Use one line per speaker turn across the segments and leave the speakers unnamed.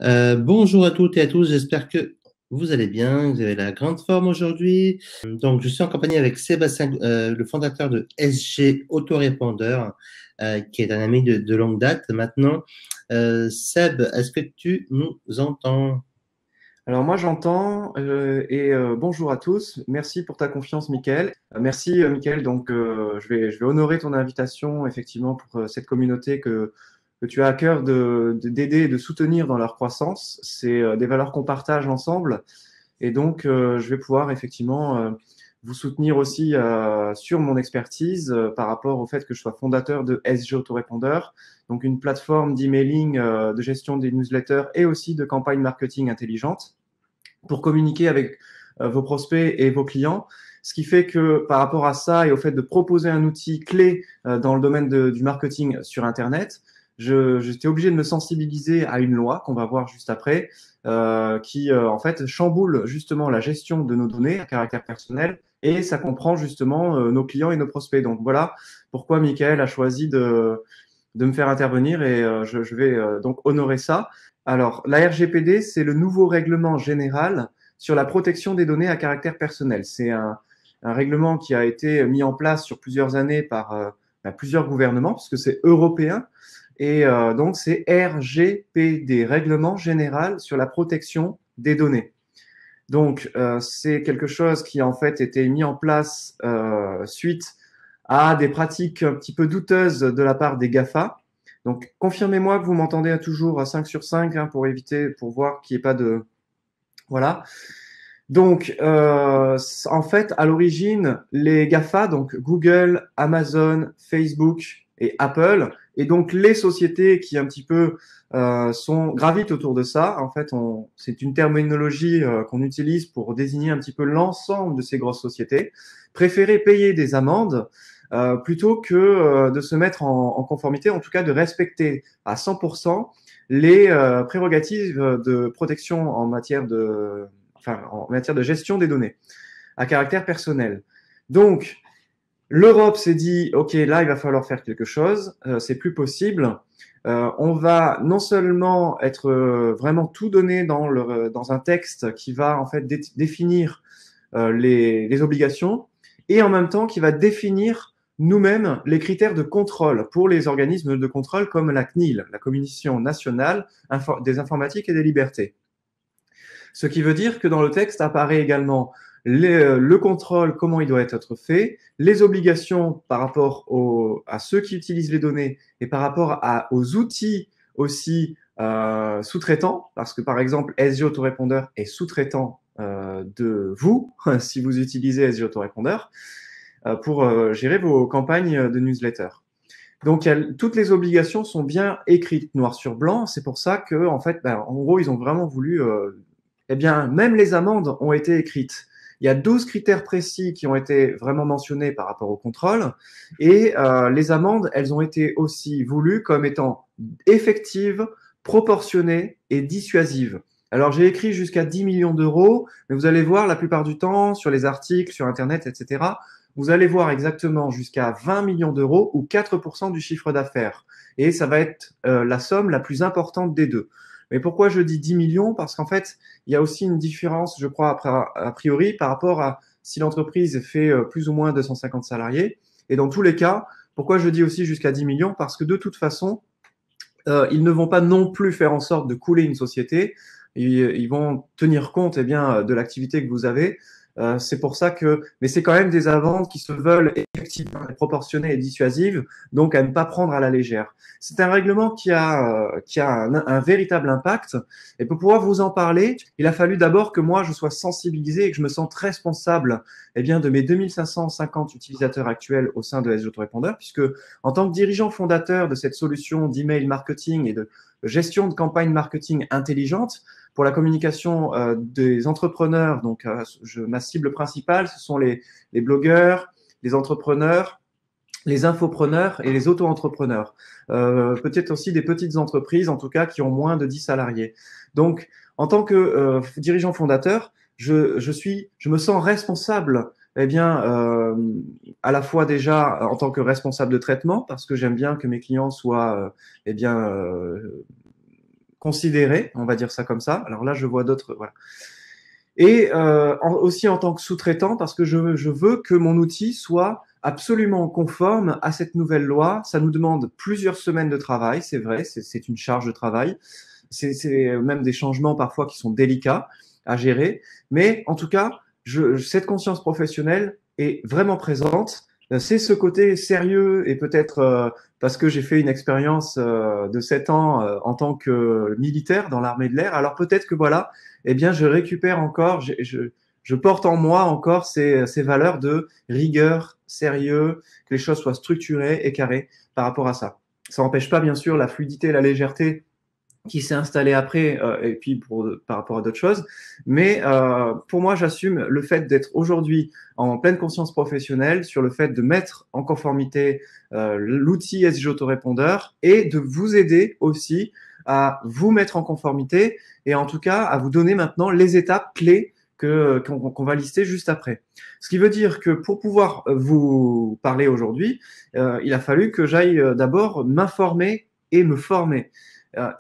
Bonjour à toutes et à tous, j'espère que vous allez bien, vous avez la grande forme aujourd'hui. Donc, je suis en compagnie avec Sébastien, le fondateur de SG Autorépondeur, qui est un ami de longue date maintenant. Seb, est-ce que tu nous entends?
Alors moi j'entends bonjour à tous. Merci pour ta confiance, Michael. Merci, Michael. Donc je vais honorer ton invitation effectivement pour cette communauté que tu as à cœur d'aider et de soutenir dans leur croissance. C'est des valeurs qu'on partage ensemble et donc je vais pouvoir effectivement vous soutenir aussi sur mon expertise par rapport au fait que je sois fondateur de SG Autorépondeur, donc une plateforme d'emailing, de gestion des newsletters et aussi de campagnes marketing intelligentes pour communiquer avec vos prospects et vos clients. Ce qui fait que par rapport à ça et au fait de proposer un outil clé dans le domaine du marketing sur Internet, j'étais obligé de me sensibiliser à une loi qu'on va voir juste après, qui en fait chamboule justement la gestion de nos données à caractère personnel et ça comprend justement nos clients et nos prospects. Donc voilà pourquoi Michael a choisi de me faire intervenir et je vais donc honorer ça. Alors, la RGPD, c'est le nouveau règlement général sur la protection des données à caractère personnel. C'est un règlement qui a été mis en place sur plusieurs années par plusieurs gouvernements, puisque c'est européen. Et donc, c'est RGPD, Règlement général sur la protection des données. Donc, c'est quelque chose qui a en fait été mis en place suite à des pratiques un petit peu douteuses de la part des GAFA. Donc, confirmez-moi que vous m'entendez toujours à 5 sur 5 hein, pour éviter, pour voir qu'il n'y ait pas de... Voilà. Donc, en fait, à l'origine, les GAFA, donc Google, Amazon, Facebook et Apple, et donc les sociétés qui un petit peu gravitent autour de ça, en fait, c'est une terminologie qu'on utilise pour désigner un petit peu l'ensemble de ces grosses sociétés, préféraient payer des amendes plutôt que de se mettre en conformité, en tout cas de respecter à 100% les prérogatives de protection en matière de gestion des données à caractère personnel. Donc, l'Europe s'est dit, OK, là, il va falloir faire quelque chose, c'est plus possible. On va non seulement être vraiment tout donné dans un texte qui va en fait définir les obligations et en même temps qui va définir nous-mêmes les critères de contrôle pour les organismes de contrôle comme la CNIL, la Commission nationale des informatiques et des libertés. Ce qui veut dire que dans le texte apparaît également le contrôle, comment il doit être fait, les obligations par rapport à ceux qui utilisent les données et par rapport aux outils aussi sous-traitants, parce que par exemple, SG Autorépondeur est sous-traitant de vous, si vous utilisez SG Autorépondeur, pour gérer vos campagnes de newsletter. Donc, toutes les obligations sont bien écrites noir sur blanc. C'est pour ça que, en fait, en gros, ils ont vraiment voulu eh bien, même les amendes ont été écrites. Il y a 12 critères précis qui ont été vraiment mentionnés par rapport au contrôle. Et les amendes, elles ont été aussi voulues comme étant effectives, proportionnées et dissuasives. Alors, j'ai écrit jusqu'à 10 millions d'euros, mais vous allez voir, la plupart du temps, sur les articles, sur Internet, etc., vous allez voir exactement jusqu'à 20 millions d'euros ou 4% du chiffre d'affaires. Et ça va être la somme la plus importante des deux. Mais pourquoi je dis 10 millions? Parce qu'en fait, il y a aussi une différence, je crois, a priori, par rapport à si l'entreprise fait plus ou moins 250 salariés. Et dans tous les cas, pourquoi je dis aussi jusqu'à 10 millions? Parce que de toute façon, ils ne vont pas non plus faire en sorte de couler une société. Ils vont tenir compte eh bien, de l'activité que vous avez. C'est pour ça que, mais c'est quand même des amendes qui se veulent effectivement proportionnées et dissuasives, donc à ne pas prendre à la légère. C'est un règlement qui a un véritable impact. Et pour pouvoir vous en parler, il a fallu d'abord que moi je sois sensibilisé et que je me sente responsable, eh bien, de mes 2550 utilisateurs actuels au sein de SG Autorépondeur, puisque en tant que dirigeant fondateur de cette solution d'email marketing et de gestion de campagne marketing intelligente, pour la communication des entrepreneurs, donc ma cible principale, ce sont les blogueurs, les entrepreneurs, les infopreneurs et les auto-entrepreneurs. Peut-être aussi des petites entreprises, en tout cas, qui ont moins de 10 salariés. Donc, en tant que dirigeant fondateur, je me sens responsable eh bien, à la fois déjà en tant que responsable de traitement, parce que j'aime bien que mes clients soient eh bien, considéré, on va dire ça comme ça. Alors là, je vois d'autres, voilà. Et aussi en tant que sous-traitant, parce que je veux que mon outil soit absolument conforme à cette nouvelle loi. Ça nous demande plusieurs semaines de travail, c'est vrai, c'est une charge de travail. C'est même des changements parfois qui sont délicats à gérer. Mais en tout cas, cette conscience professionnelle est vraiment présente. C'est ce côté sérieux et peut-être parce que j'ai fait une expérience de 7 ans en tant que militaire dans l'armée de l'air. Alors peut-être que voilà, eh bien, je récupère encore, je porte en moi encore ces valeurs de rigueur, sérieux, que les choses soient structurées et carrées par rapport à ça. Ça n'empêche pas, bien sûr, la fluidité et la légèreté qui s'est installée après, et puis par rapport à d'autres choses. Mais pour moi, j'assume le fait d'être aujourd'hui en pleine conscience professionnelle sur le fait de mettre en conformité l'outil SG Autorépondeur et de vous aider aussi à vous mettre en conformité et en tout cas à vous donner maintenant les étapes clés qu'on va lister juste après. Ce qui veut dire que pour pouvoir vous parler aujourd'hui, il a fallu que j'aille d'abord m'informer et me former.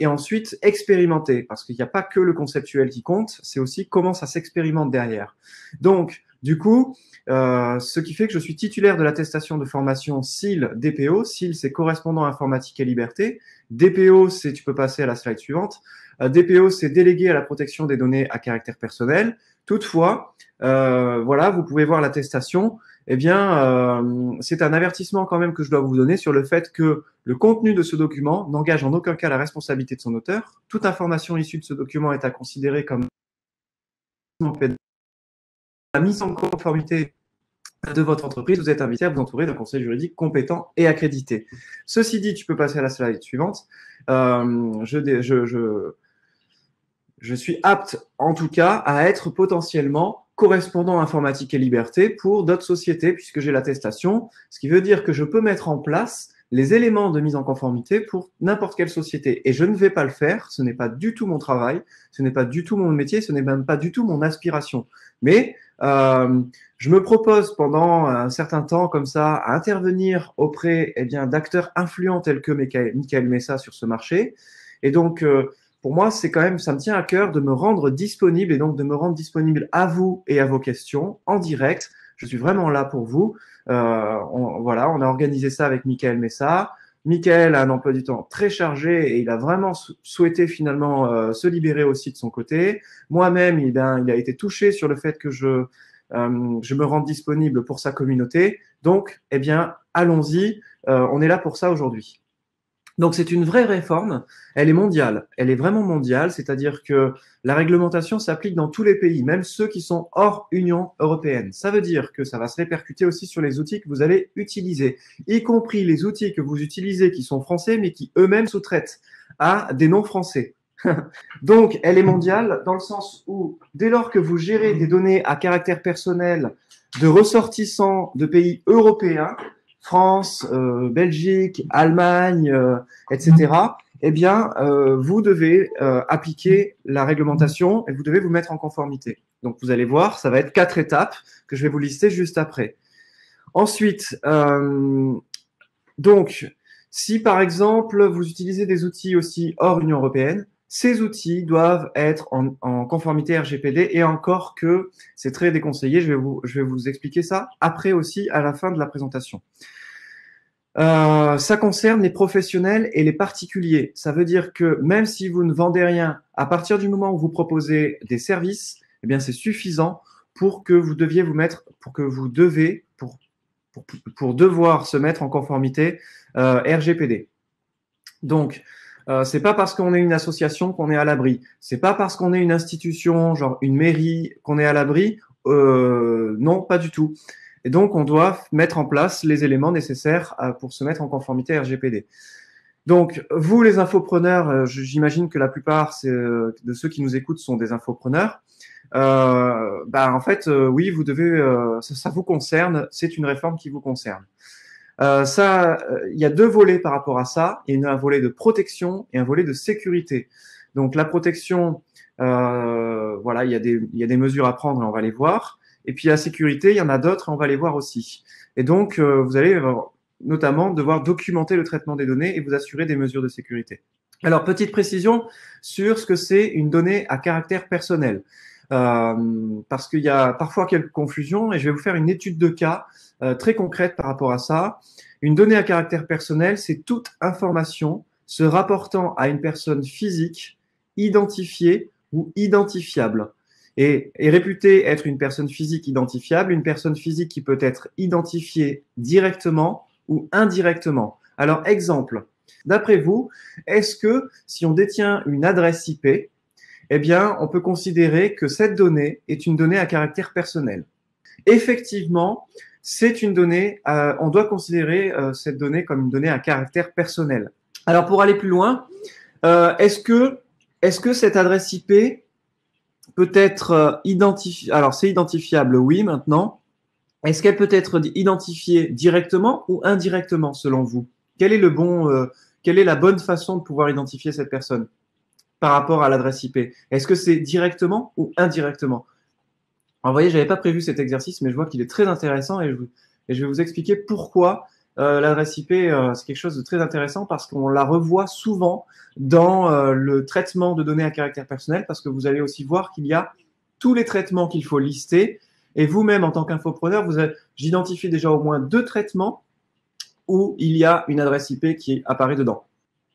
Et ensuite expérimenter, parce qu'il n'y a pas que le conceptuel qui compte, c'est aussi comment ça s'expérimente derrière. Donc, du coup, ce qui fait que je suis titulaire de l'attestation de formation SIL DPO. SIL, c'est correspondant informatique et liberté. DPO, c'est, tu peux passer à la slide suivante. DPO, c'est délégué à la protection des données à caractère personnel. Toutefois, voilà, vous pouvez voir l'attestation. Eh bien, c'est un avertissement quand même que je dois vous donner sur le fait que le contenu de ce document n'engage en aucun cas la responsabilité de son auteur. Toute information issue de ce document est à considérer comme la mise en conformité de votre entreprise. Vous êtes invité à vous entourer d'un conseil juridique compétent et accrédité. Ceci dit, tu peux passer à la slide suivante. Je suis apte, en tout cas, à être potentiellement correspondant informatique et liberté pour d'autres sociétés, puisque j'ai l'attestation, ce qui veut dire que je peux mettre en place les éléments de mise en conformité pour n'importe quelle société. Et je ne vais pas le faire, ce n'est pas du tout mon travail, ce n'est pas du tout mon métier, ce n'est même pas du tout mon aspiration. Mais je me propose pendant un certain temps comme ça à intervenir auprès d'acteurs influents tels que Michael Messa sur ce marché. Et donc, pour moi, c'est quand même, ça me tient à cœur de me rendre disponible et donc de me rendre disponible à vous et à vos questions en direct. Je suis vraiment là pour vous. Voilà, on a organisé ça avec Michael Messa. Michael a un emploi du temps très chargé et il a vraiment souhaité finalement se libérer aussi de son côté. Moi-même, il a été touché sur le fait que je me rende disponible pour sa communauté. Donc, eh bien, allons-y. On est là pour ça aujourd'hui. Donc c'est une vraie réforme, elle est mondiale, elle est vraiment mondiale, c'est-à-dire que la réglementation s'applique dans tous les pays, même ceux qui sont hors Union européenne. Ça veut dire que ça va se répercuter aussi sur les outils que vous allez utiliser, y compris les outils que vous utilisez qui sont français mais qui eux-mêmes sous-traitent à des non-français. Donc elle est mondiale dans le sens où dès lors que vous gérez des données à caractère personnel de ressortissants de pays européens, France, Belgique, Allemagne, etc., eh bien, vous devez appliquer la réglementation et vous devez vous mettre en conformité. Donc, vous allez voir, ça va être 4 étapes que je vais vous lister juste après. Ensuite, donc, si par exemple, vous utilisez des outils aussi hors Union européenne, ces outils doivent être en conformité RGPD et encore que c'est très déconseillé. Je vais vous expliquer ça après aussi à la fin de la présentation. Ça concerne les professionnels et les particuliers. Ça veut dire que même si vous ne vendez rien, à partir du moment où vous proposez des services, eh bien c'est suffisant pour que vous deviez vous mettre, pour devoir se mettre en conformité RGPD. Donc c'est pas parce qu'on est une association qu'on est à l'abri. C'est pas parce qu'on est une institution, genre une mairie, qu'on est à l'abri. Non, pas du tout. Et donc, on doit mettre en place les éléments nécessaires pour se mettre en conformité RGPD. Donc, vous, les infopreneurs, j'imagine que la plupart de ceux qui nous écoutent sont des infopreneurs. En fait, oui, vous devez, ça vous concerne, c'est une réforme qui vous concerne. Il y a 2 volets par rapport à ça. Il y a un volet de protection et un volet de sécurité. Donc, la protection, voilà, il y a des mesures à prendre et on va les voir. Et puis la sécurité, il y en a d'autres et on va les voir aussi. Et donc, vous allez notamment devoir documenter le traitement des données et vous assurer des mesures de sécurité. Alors, petite précision sur ce que c'est une donnée à caractère personnel. Parce qu'il y a parfois quelques confusions et je vais vous faire une étude de cas très concrète par rapport à ça. Une donnée à caractère personnel, c'est toute information se rapportant à une personne physique identifiée ou identifiable et réputée être une personne physique identifiable, une personne physique qui peut être identifiée directement ou indirectement. Alors, exemple, d'après vous, est-ce que si on détient une adresse IP, eh bien, on peut considérer que cette donnée est une donnée à caractère personnel? Effectivement, c'est une donnée, on doit considérer cette donnée comme une donnée à caractère personnel. Alors, pour aller plus loin, est-ce que cette adresse IP peut être identifiée? Alors, c'est identifiable, oui, maintenant. Est-ce qu'elle peut être identifiée directement ou indirectement, selon vous? Quel est quelle est la bonne façon de pouvoir identifier cette personne par rapport à l'adresse IP? Est-ce que c'est directement ou indirectement? Alors, vous voyez, j'avais pas prévu cet exercice, mais je vois qu'il est très intéressant et je vais vous expliquer pourquoi l'adresse IP, c'est quelque chose de très intéressant parce qu'on la revoit souvent dans le traitement de données à caractère personnel parce que vous allez aussi voir qu'il y a tous les traitements qu'il faut lister et vous-même, en tant qu'infopreneur, j'identifie déjà au moins 2 traitements où il y a une adresse IP qui apparaît dedans.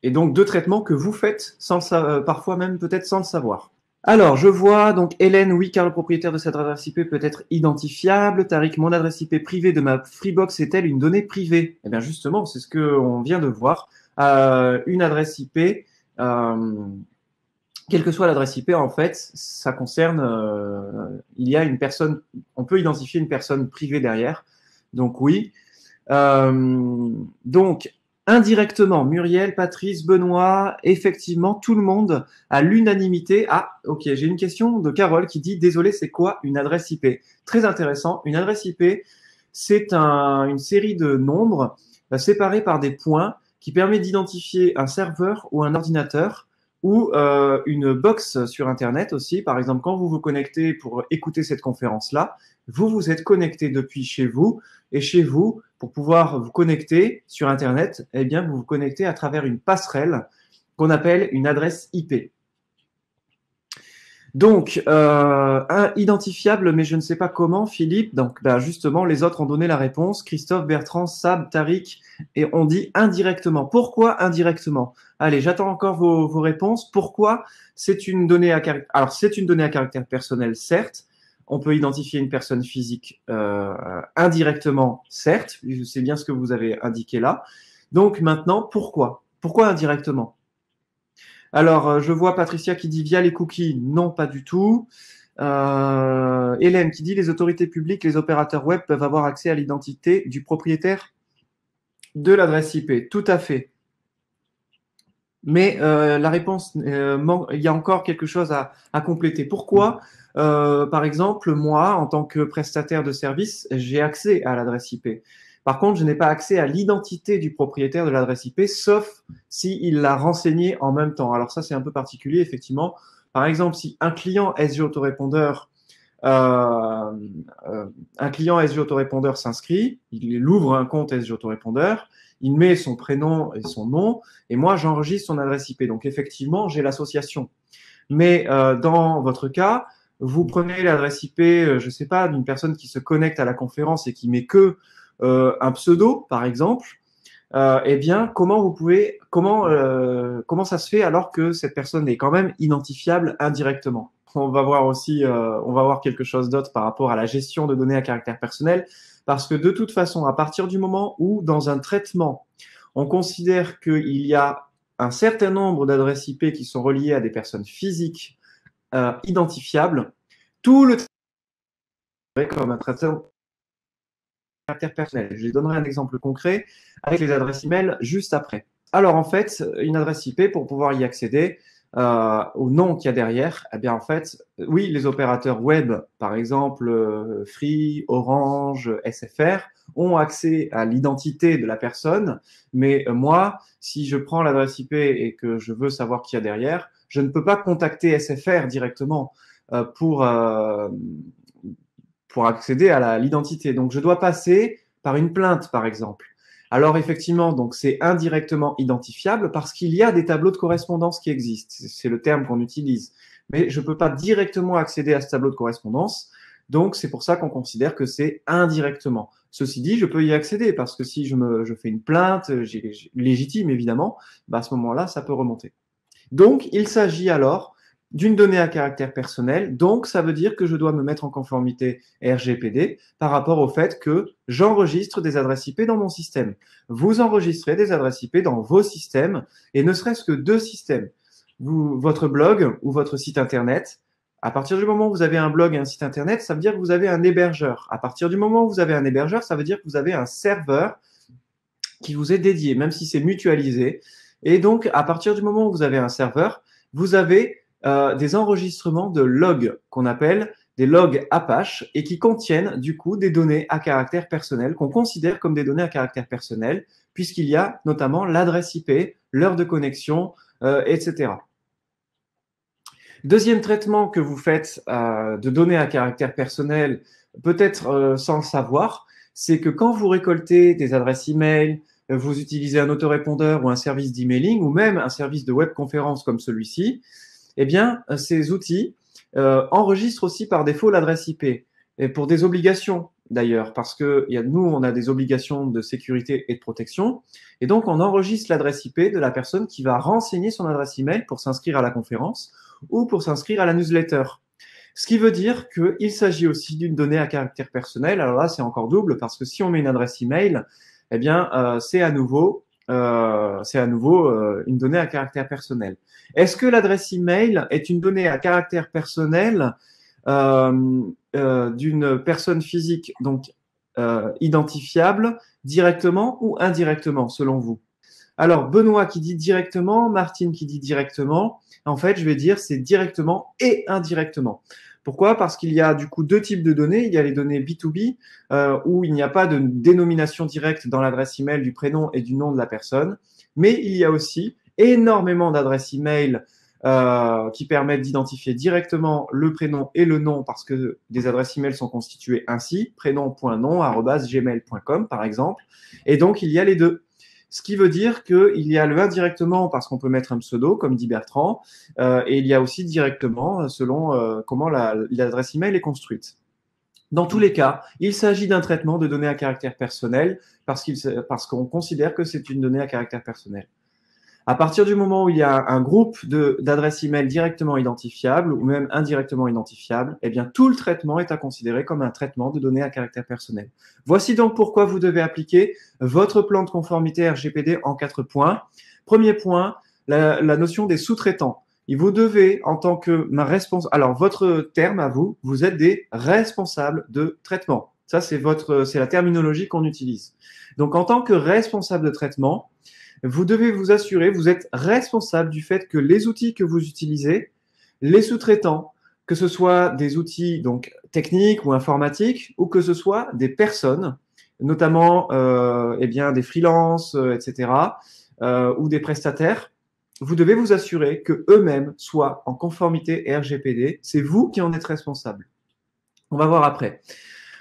Et donc 2 traitements que vous faites sans parfois même peut-être sans le savoir. Alors, je vois donc Hélène, oui, car le propriétaire de cette adresse IP peut être identifiable. Tariq, mon adresse IP privée de ma Freebox est-elle une donnée privée? Eh bien, justement, c'est ce qu'on vient de voir. Une adresse IP, quelle que soit l'adresse IP, en fait, ça concerne, il y a une personne, on peut identifier une personne privée derrière. Donc, oui. Donc, indirectement, Muriel, Patrice, Benoît, effectivement, tout le monde à l'unanimité. Ah, ok, j'ai une question de Carole qui dit, désolé, c'est quoi une adresse IP? Très intéressant. Une adresse IP, c'est une série de nombres séparés par des points qui permet d'identifier un serveur ou un ordinateur ou une box sur Internet aussi. Par exemple, quand vous vous connectez pour écouter cette conférence-là, vous vous êtes connecté depuis chez vous et chez vous, pour pouvoir vous connecter sur Internet, eh bien, vous vous connectez à travers une passerelle qu'on appelle une adresse IP. Donc, identifiable, mais je ne sais pas comment, Philippe. Donc, bah, justement, les autres ont donné la réponse. Christophe, Bertrand, Sab, Tariq, et on dit indirectement. Pourquoi indirectement? Allez, j'attends encore vos réponses. Pourquoi c'est une donnée à caractère? Alors, c'est une donnée à caractère personnel, certes. On peut identifier une personne physique indirectement, certes. C'est bien ce que vous avez indiqué là. Donc, maintenant, pourquoi? Pourquoi indirectement? Alors, je vois Patricia qui dit via les cookies. Non, pas du tout. Hélène qui dit les autorités publiques, les opérateurs web peuvent avoir accès à l'identité du propriétaire de l'adresse IP. Tout à fait. Mais la réponse, il y a encore quelque chose à compléter. Pourquoi, par exemple, moi, en tant que prestataire de service, j'ai accès à l'adresse IP. Par contre, je n'ai pas accès à l'identité du propriétaire de l'adresse IP, sauf s'il l'a renseigné en même temps. Alors ça, c'est un peu particulier, effectivement. Par exemple, si un client SG Autorépondeur un client SG Autorépondeur s'inscrit, il ouvre un compte SG Autorépondeur, il met son prénom et son nom, et moi j'enregistre son adresse IP. Donc effectivement, j'ai l'association. Mais dans votre cas, vous prenez l'adresse IP, je ne sais pas, d'une personne qui se connecte à la conférence et qui met que un pseudo, par exemple. Eh bien, comment ça se fait alors que cette personne est quand même identifiable indirectement? On va voir aussi, on va voir quelque chose d'autre par rapport à la gestion de données à caractère personnel, parce que de toute façon, à partir du moment où dans un traitement, on considère qu'il y a un certain nombre d'adresses IP qui sont reliées à des personnes physiques identifiables, tout le traitement comme un traitement caractère personnel. Je donnerai un exemple concret avec les adresses email juste après. Alors en fait, une adresse IP, pour pouvoir y accéder au nom qu'il y a derrière, eh bien en fait, oui, les opérateurs web, par exemple Free, Orange, SFR, ont accès à l'identité de la personne, mais moi, si je prends l'adresse IP et que je veux savoir qui y a derrière, je ne peux pas contacter SFR directement pour accéder à l'identité. Donc, je dois passer par une plainte, par exemple. Alors effectivement, donc c'est indirectement identifiable parce qu'il y a des tableaux de correspondance qui existent. C'est le terme qu'on utilise. Mais je ne peux pas directement accéder à ce tableau de correspondance. Donc c'est pour ça qu'on considère que c'est indirectement. Ceci dit, je peux y accéder parce que si je fais une plainte, légitime évidemment, bah à ce moment-là, ça peut remonter. Donc il s'agit alors d'une donnée à caractère personnel, donc ça veut dire que je dois me mettre en conformité RGPD par rapport au fait que j'enregistre des adresses IP dans mon système. Vous enregistrez des adresses IP dans vos systèmes, et ne serait-ce que deux systèmes. Votre blog ou votre site internet, à partir du moment où vous avez un blog et un site internet, ça veut dire que vous avez un hébergeur. À partir du moment où vous avez un hébergeur, ça veut dire que vous avez un serveur qui vous est dédié, même si c'est mutualisé. Et donc, à partir du moment où vous avez un serveur, vous avez des enregistrements de logs qu'on appelle des logs Apache et qui contiennent du coup des données à caractère personnel qu'on considère comme des données à caractère personnel puisqu'il y a notamment l'adresse IP, l'heure de connexion, etc. Deuxième traitement que vous faites de données à caractère personnel, peut-être sans le savoir, c'est que quand vous récoltez des adresses email, vous utilisez un autorépondeur ou un service d'emailing ou même un service de webconférence comme celui-ci, eh bien, ces outils enregistrent aussi par défaut l'adresse IP et pour des obligations d'ailleurs, parce que nous, on a des obligations de sécurité et de protection, et donc on enregistre l'adresse IP de la personne qui va renseigner son adresse email pour s'inscrire à la conférence ou pour s'inscrire à la newsletter. Ce qui veut dire qu'il s'agit aussi d'une donnée à caractère personnel. Alors là, c'est encore double parce que si on met une adresse email, eh bien, c'est à nouveau une donnée à caractère personnel. Est-ce que l'adresse email est une donnée à caractère personnel d'une personne physique, donc identifiable directement ou indirectement, selon vous? Alors, Benoît qui dit directement, Martine qui dit directement. En fait, je vais dire c'est directement et indirectement. Pourquoi? Parce qu'il y a du coup deux types de données. Il y a les données B2B où il n'y a pas de dénomination directe dans l'adresse email du prénom et du nom de la personne. Mais il y a aussi énormément d'adresses email qui permettent d'identifier directement le prénom et le nom parce que des adresses email sont constituées ainsi, prénom.nom@gmail.com par exemple. Et donc, il y a les deux. Ce qui veut dire qu'il y a le indirectement parce qu'on peut mettre un pseudo, comme dit Bertrand, et il y a aussi directement selon comment l'adresse email est construite. Dans tous les cas, il s'agit d'un traitement de données à caractère personnel parce qu'on considère que c'est une donnée à caractère personnel. À partir du moment où il y a un groupe d'adresses email directement identifiables ou même indirectement identifiables, eh bien, tout le traitement est à considérer comme un traitement de données à caractère personnel. Voici donc pourquoi vous devez appliquer votre plan de conformité RGPD en 4 points. Premier point, la notion des sous-traitants. Et vous devez, en tant que alors votre terme à vous, vous êtes des responsables de traitement. Ça, c'est la terminologie qu'on utilise. Donc, en tant que responsable de traitement, vous devez vous assurer, vous êtes responsable du fait que les outils que vous utilisez, les sous-traitants, que ce soit des outils donc techniques ou informatiques, ou que ce soit des personnes, notamment eh bien des freelances, etc., ou des prestataires, vous devez vous assurer que eux-mêmes soient en conformité RGPD. C'est vous qui en êtes responsable. On va voir après.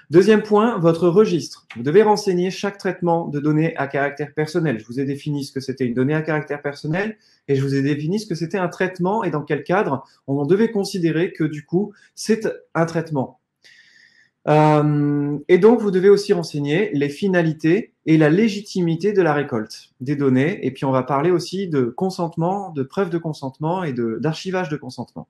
Deuxième point, votre registre. Vous devez renseigner chaque traitement de données à caractère personnel. Je vous ai défini ce que c'était une donnée à caractère personnel et je vous ai défini ce que c'était un traitement et dans quel cadre on devait considérer que du coup, c'est un traitement. Et donc, vous devez aussi renseigner les finalités et la légitimité de la récolte des données. Et puis, on va parler aussi de consentement, de preuve de consentement et d'archivage de consentement.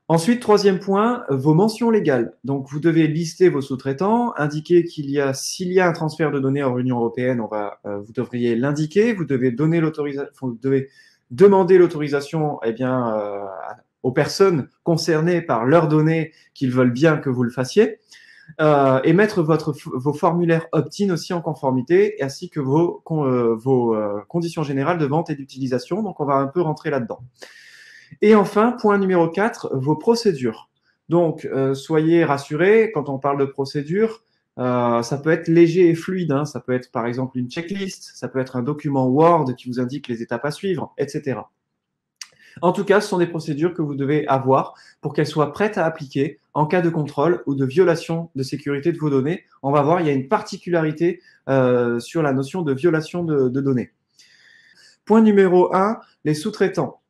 Ensuite, troisième point, vos mentions légales. Donc, vous devez lister vos sous-traitants, indiquer s'il y a un transfert de données hors Union européenne, vous devriez l'indiquer. Vous devez demander l'autorisation, eh bien, aux personnes concernées par leurs données qu'ils veulent bien que vous le fassiez, et mettre vos formulaires opt-in aussi en conformité, ainsi que vos conditions générales de vente et d'utilisation. Donc, on va un peu rentrer là-dedans. Et enfin, point numéro 4, vos procédures. Donc, soyez rassurés, quand on parle de procédure, ça peut être léger et fluide. Hein. Ça peut être par exemple une checklist, ça peut être un document Word qui vous indique les étapes à suivre, etc. En tout cas, ce sont des procédures que vous devez avoir pour qu'elles soient prêtes à appliquer en cas de contrôle ou de violation de sécurité de vos données. On va voir, il y a une particularité sur la notion de violation de données. Point numéro 1, les sous-traitants.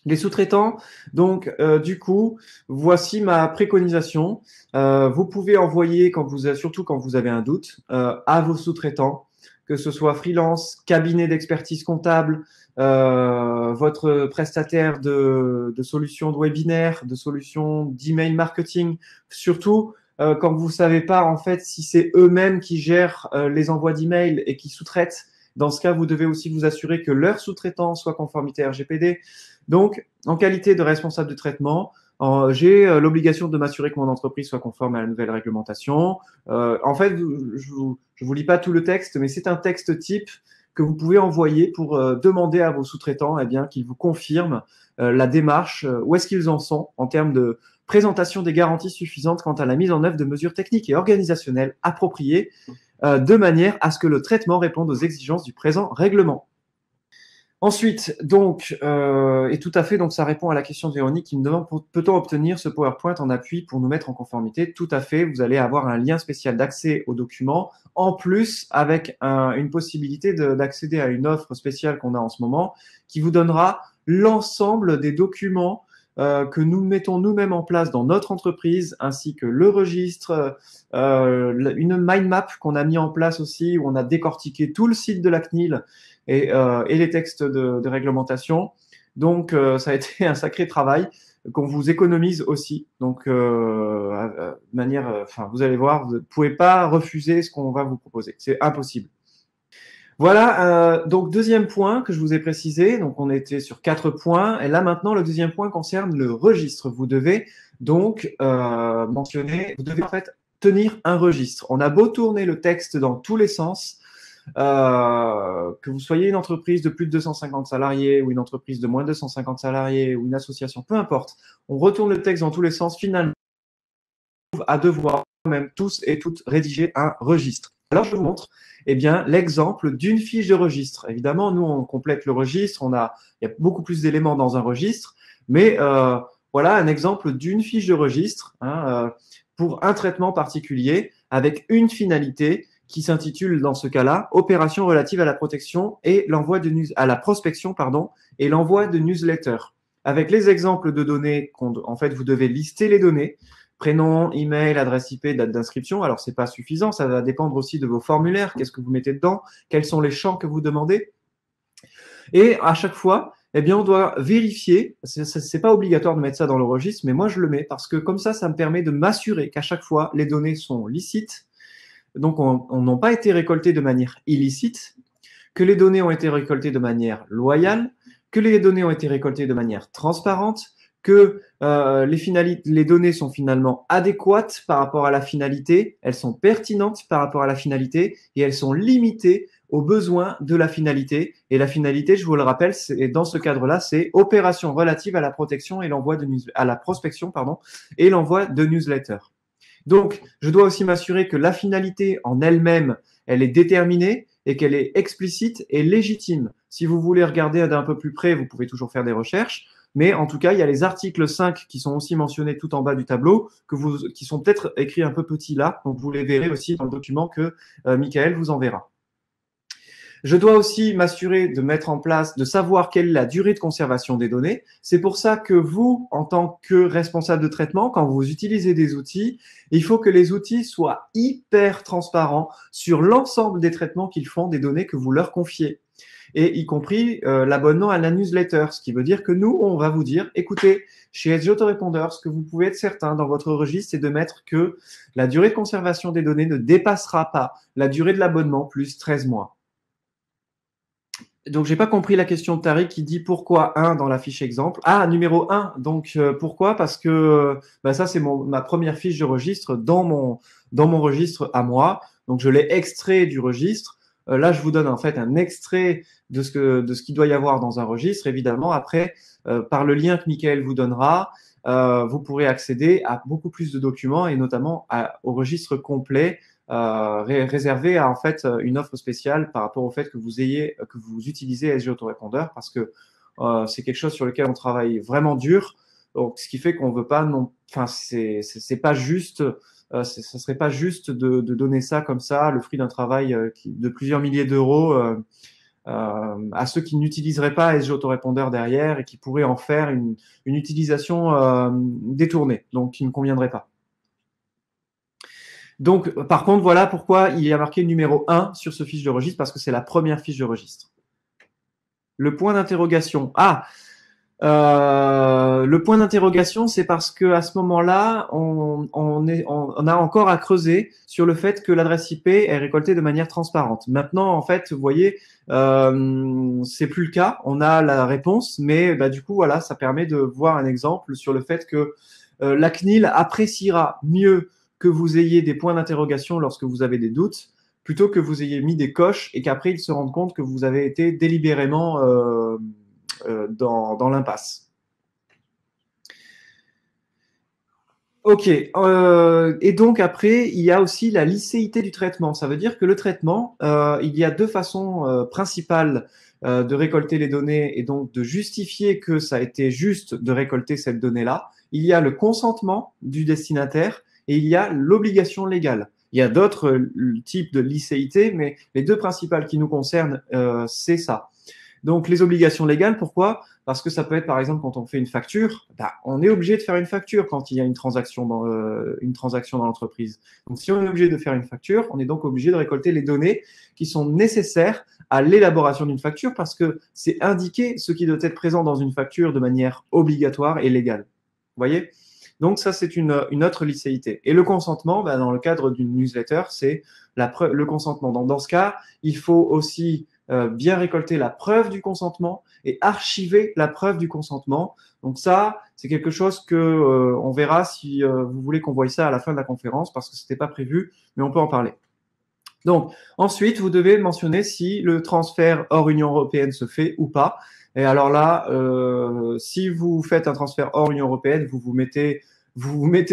Les sous-traitants, donc du coup, voici ma préconisation. Vous pouvez envoyer, surtout quand vous avez un doute, à vos sous-traitants, que ce soit freelance, cabinet d'expertise comptable, votre prestataire de solutions de webinaire, de solutions d'email marketing, surtout quand vous savez pas en fait si c'est eux-mêmes qui gèrent les envois d'email et qui sous-traitent. Dans ce cas, vous devez aussi vous assurer que leur sous-traitant soit conformité RGPD. Donc, en qualité de responsable de traitement, j'ai l'obligation de m'assurer que mon entreprise soit conforme à la nouvelle réglementation. En fait, je vous lis pas tout le texte, mais c'est un texte type que vous pouvez envoyer pour demander à vos sous-traitants qu'ils vous confirment la démarche, où est-ce qu'ils en sont en termes de présentation des garanties suffisantes quant à la mise en œuvre de mesures techniques et organisationnelles appropriées de manière à ce que le traitement réponde aux exigences du présent règlement. Ensuite, donc, et tout à fait, donc ça répond à la question de Véronique qui me demande peut-on obtenir ce PowerPoint en appui pour nous mettre en conformité? Tout à fait, vous allez avoir un lien spécial d'accès aux documents, en plus avec une possibilité d'accéder à une offre spéciale qu'on a en ce moment qui vous donnera l'ensemble des documents que nous mettons nous-mêmes en place dans notre entreprise, ainsi que le registre, une mind map qu'on a mis en place aussi, où on a décortiqué tout le site de la CNIL et les textes de réglementation. Donc, ça a été un sacré travail qu'on vous économise aussi. Donc, vous allez voir, vous ne pouvez pas refuser ce qu'on va vous proposer. C'est impossible. Voilà, donc deuxième point que je vous ai précisé, donc on était sur 4 points, et là maintenant le deuxième point concerne le registre. Vous devez donc vous devez en fait tenir un registre. On a beau tourner le texte dans tous les sens, que vous soyez une entreprise de plus de 250 salariés ou une entreprise de moins de 250 salariés ou une association, peu importe, on retourne le texte dans tous les sens, finalement, à devoir même tous et toutes rédiger un registre. Alors, je vous montre l'exemple d'une fiche de registre. Évidemment, nous, on complète le registre, il y a beaucoup plus d'éléments dans un registre, mais voilà un exemple d'une fiche de registre pour un traitement particulier avec une finalité qui s'intitule dans ce cas-là opération relative à la protection et l'envoi de à la prospection et l'envoi de newsletters. Avec les exemples de données, en fait, vous devez lister les données. Prénom, email, adresse IP, date d'inscription. Alors, c'est pas suffisant. Ça va dépendre aussi de vos formulaires. Qu'est-ce que vous mettez dedans? Quels sont les champs que vous demandez? Et à chaque fois, on doit vérifier. C'est pas obligatoire de mettre ça dans le registre, mais moi, je le mets parce que comme ça me permet de m'assurer qu'à chaque fois, les données sont licites. Donc, n'ont pas été récoltées de manière illicite, que les données ont été récoltées de manière loyale, que les données ont été récoltées de manière transparente, que les données sont finalement adéquates par rapport à la finalité, elles sont pertinentes par rapport à la finalité et elles sont limitées aux besoins de la finalité. Et la finalité, je vous le rappelle, dans ce cadre-là, c'est opération relative à la protection et à la prospection, et l'envoi de newsletters. Donc, je dois aussi m'assurer que la finalité en elle-même, elle est déterminée et qu'elle est explicite et légitime. Si vous voulez regarder d'un peu plus près, vous pouvez toujours faire des recherches. Mais en tout cas, il y a les articles 5 qui sont aussi mentionnés tout en bas du tableau, qui sont peut-être écrits un peu petits là. Donc, vous les verrez aussi dans le document que Michael vous enverra. Je dois aussi m'assurer de mettre en place, de savoir quelle est la durée de conservation des données. C'est pour ça que vous, en tant que responsable de traitement, quand vous utilisez des outils, il faut que les outils soient hyper transparents sur l'ensemble des traitements qu'ils font des données que vous leur confiez. Et y compris l'abonnement à la newsletter, ce qui veut dire que nous, on va vous dire, écoutez, chez SG Autorépondeur, ce que vous pouvez être certain dans votre registre, c'est de mettre que la durée de conservation des données ne dépassera pas la durée de l'abonnement plus 13 mois. Donc, j'ai pas compris la question de Tariq qui dit pourquoi 1 dans la fiche exemple. Ah, numéro 1. Donc, pourquoi? Parce que ça, c'est ma première fiche de registre dans mon registre à moi. Donc, je l'ai extrait du registre. Là, je vous donne en fait un extrait de ce qu'il doit y avoir dans un registre. Évidemment, après, par le lien que Michael vous donnera, vous pourrez accéder à beaucoup plus de documents et notamment au registre complet réservé à en fait une offre spéciale par rapport au fait que vous utilisez SG Autorépondeur, parce que c'est quelque chose sur lequel on travaille vraiment dur. Donc, ce qui fait qu'on veut pas non, enfin, c'est pas juste, ça serait pas juste de donner ça comme ça, le fruit d'un travail de plusieurs milliers d'euros à ceux qui n'utiliseraient pas SG Autorépondeur derrière et qui pourraient en faire une utilisation détournée, donc qui ne conviendrait pas. Donc, par contre, voilà pourquoi il y a marqué numéro 1 sur ce fiche de registre, parce que c'est la première fiche de registre. Le point d'interrogation. Le point d'interrogation, c'est parce que à ce moment-là, on a encore à creuser sur le fait que l'adresse IP est récoltée de manière transparente. Maintenant, en fait, vous voyez, c'est plus le cas. On a la réponse, mais bah, du coup, voilà, ça permet de voir un exemple sur le fait que la CNIL appréciera mieux que vous ayez des points d'interrogation lorsque vous avez des doutes, plutôt que vous ayez mis des coches et qu'après ils se rendent compte que vous avez été délibérément dans l'impasse. Ok, et donc après, il y a aussi la licéité du traitement. Ça veut dire que le traitement, il y a deux façons principales de récolter les données et donc de justifier que ça a été juste de récolter cette donnée-là. Il y a le consentement du destinataire et il y a l'obligation légale. Il y a d'autres types de licéité, mais les deux principales qui nous concernent, c'est ça. Donc, les obligations légales, pourquoi? Parce que ça peut être, par exemple, quand on fait une facture, bah, on est obligé de faire une facture quand il y a une transaction dans l'entreprise. Donc, si on est obligé de faire une facture, on est donc obligé de récolter les données qui sont nécessaires à l'élaboration d'une facture parce que c'est indiqué ce qui doit être présent dans une facture de manière obligatoire et légale. Vous voyez? Donc, ça, c'est une autre licéité. Et le consentement, bah, dans le cadre d'une newsletter, c'est le consentement. Donc, dans ce cas, il faut aussi bien récolter la preuve du consentement et archiver la preuve du consentement. Donc ça, c'est quelque chose que on verra si vous voulez qu'on voie ça à la fin de la conférence parce que c'était pas prévu, mais on peut en parler. Donc ensuite, vous devez mentionner si le transfert hors Union européenne se fait ou pas. Et alors là, si vous faites un transfert hors Union européenne, vous vous mettez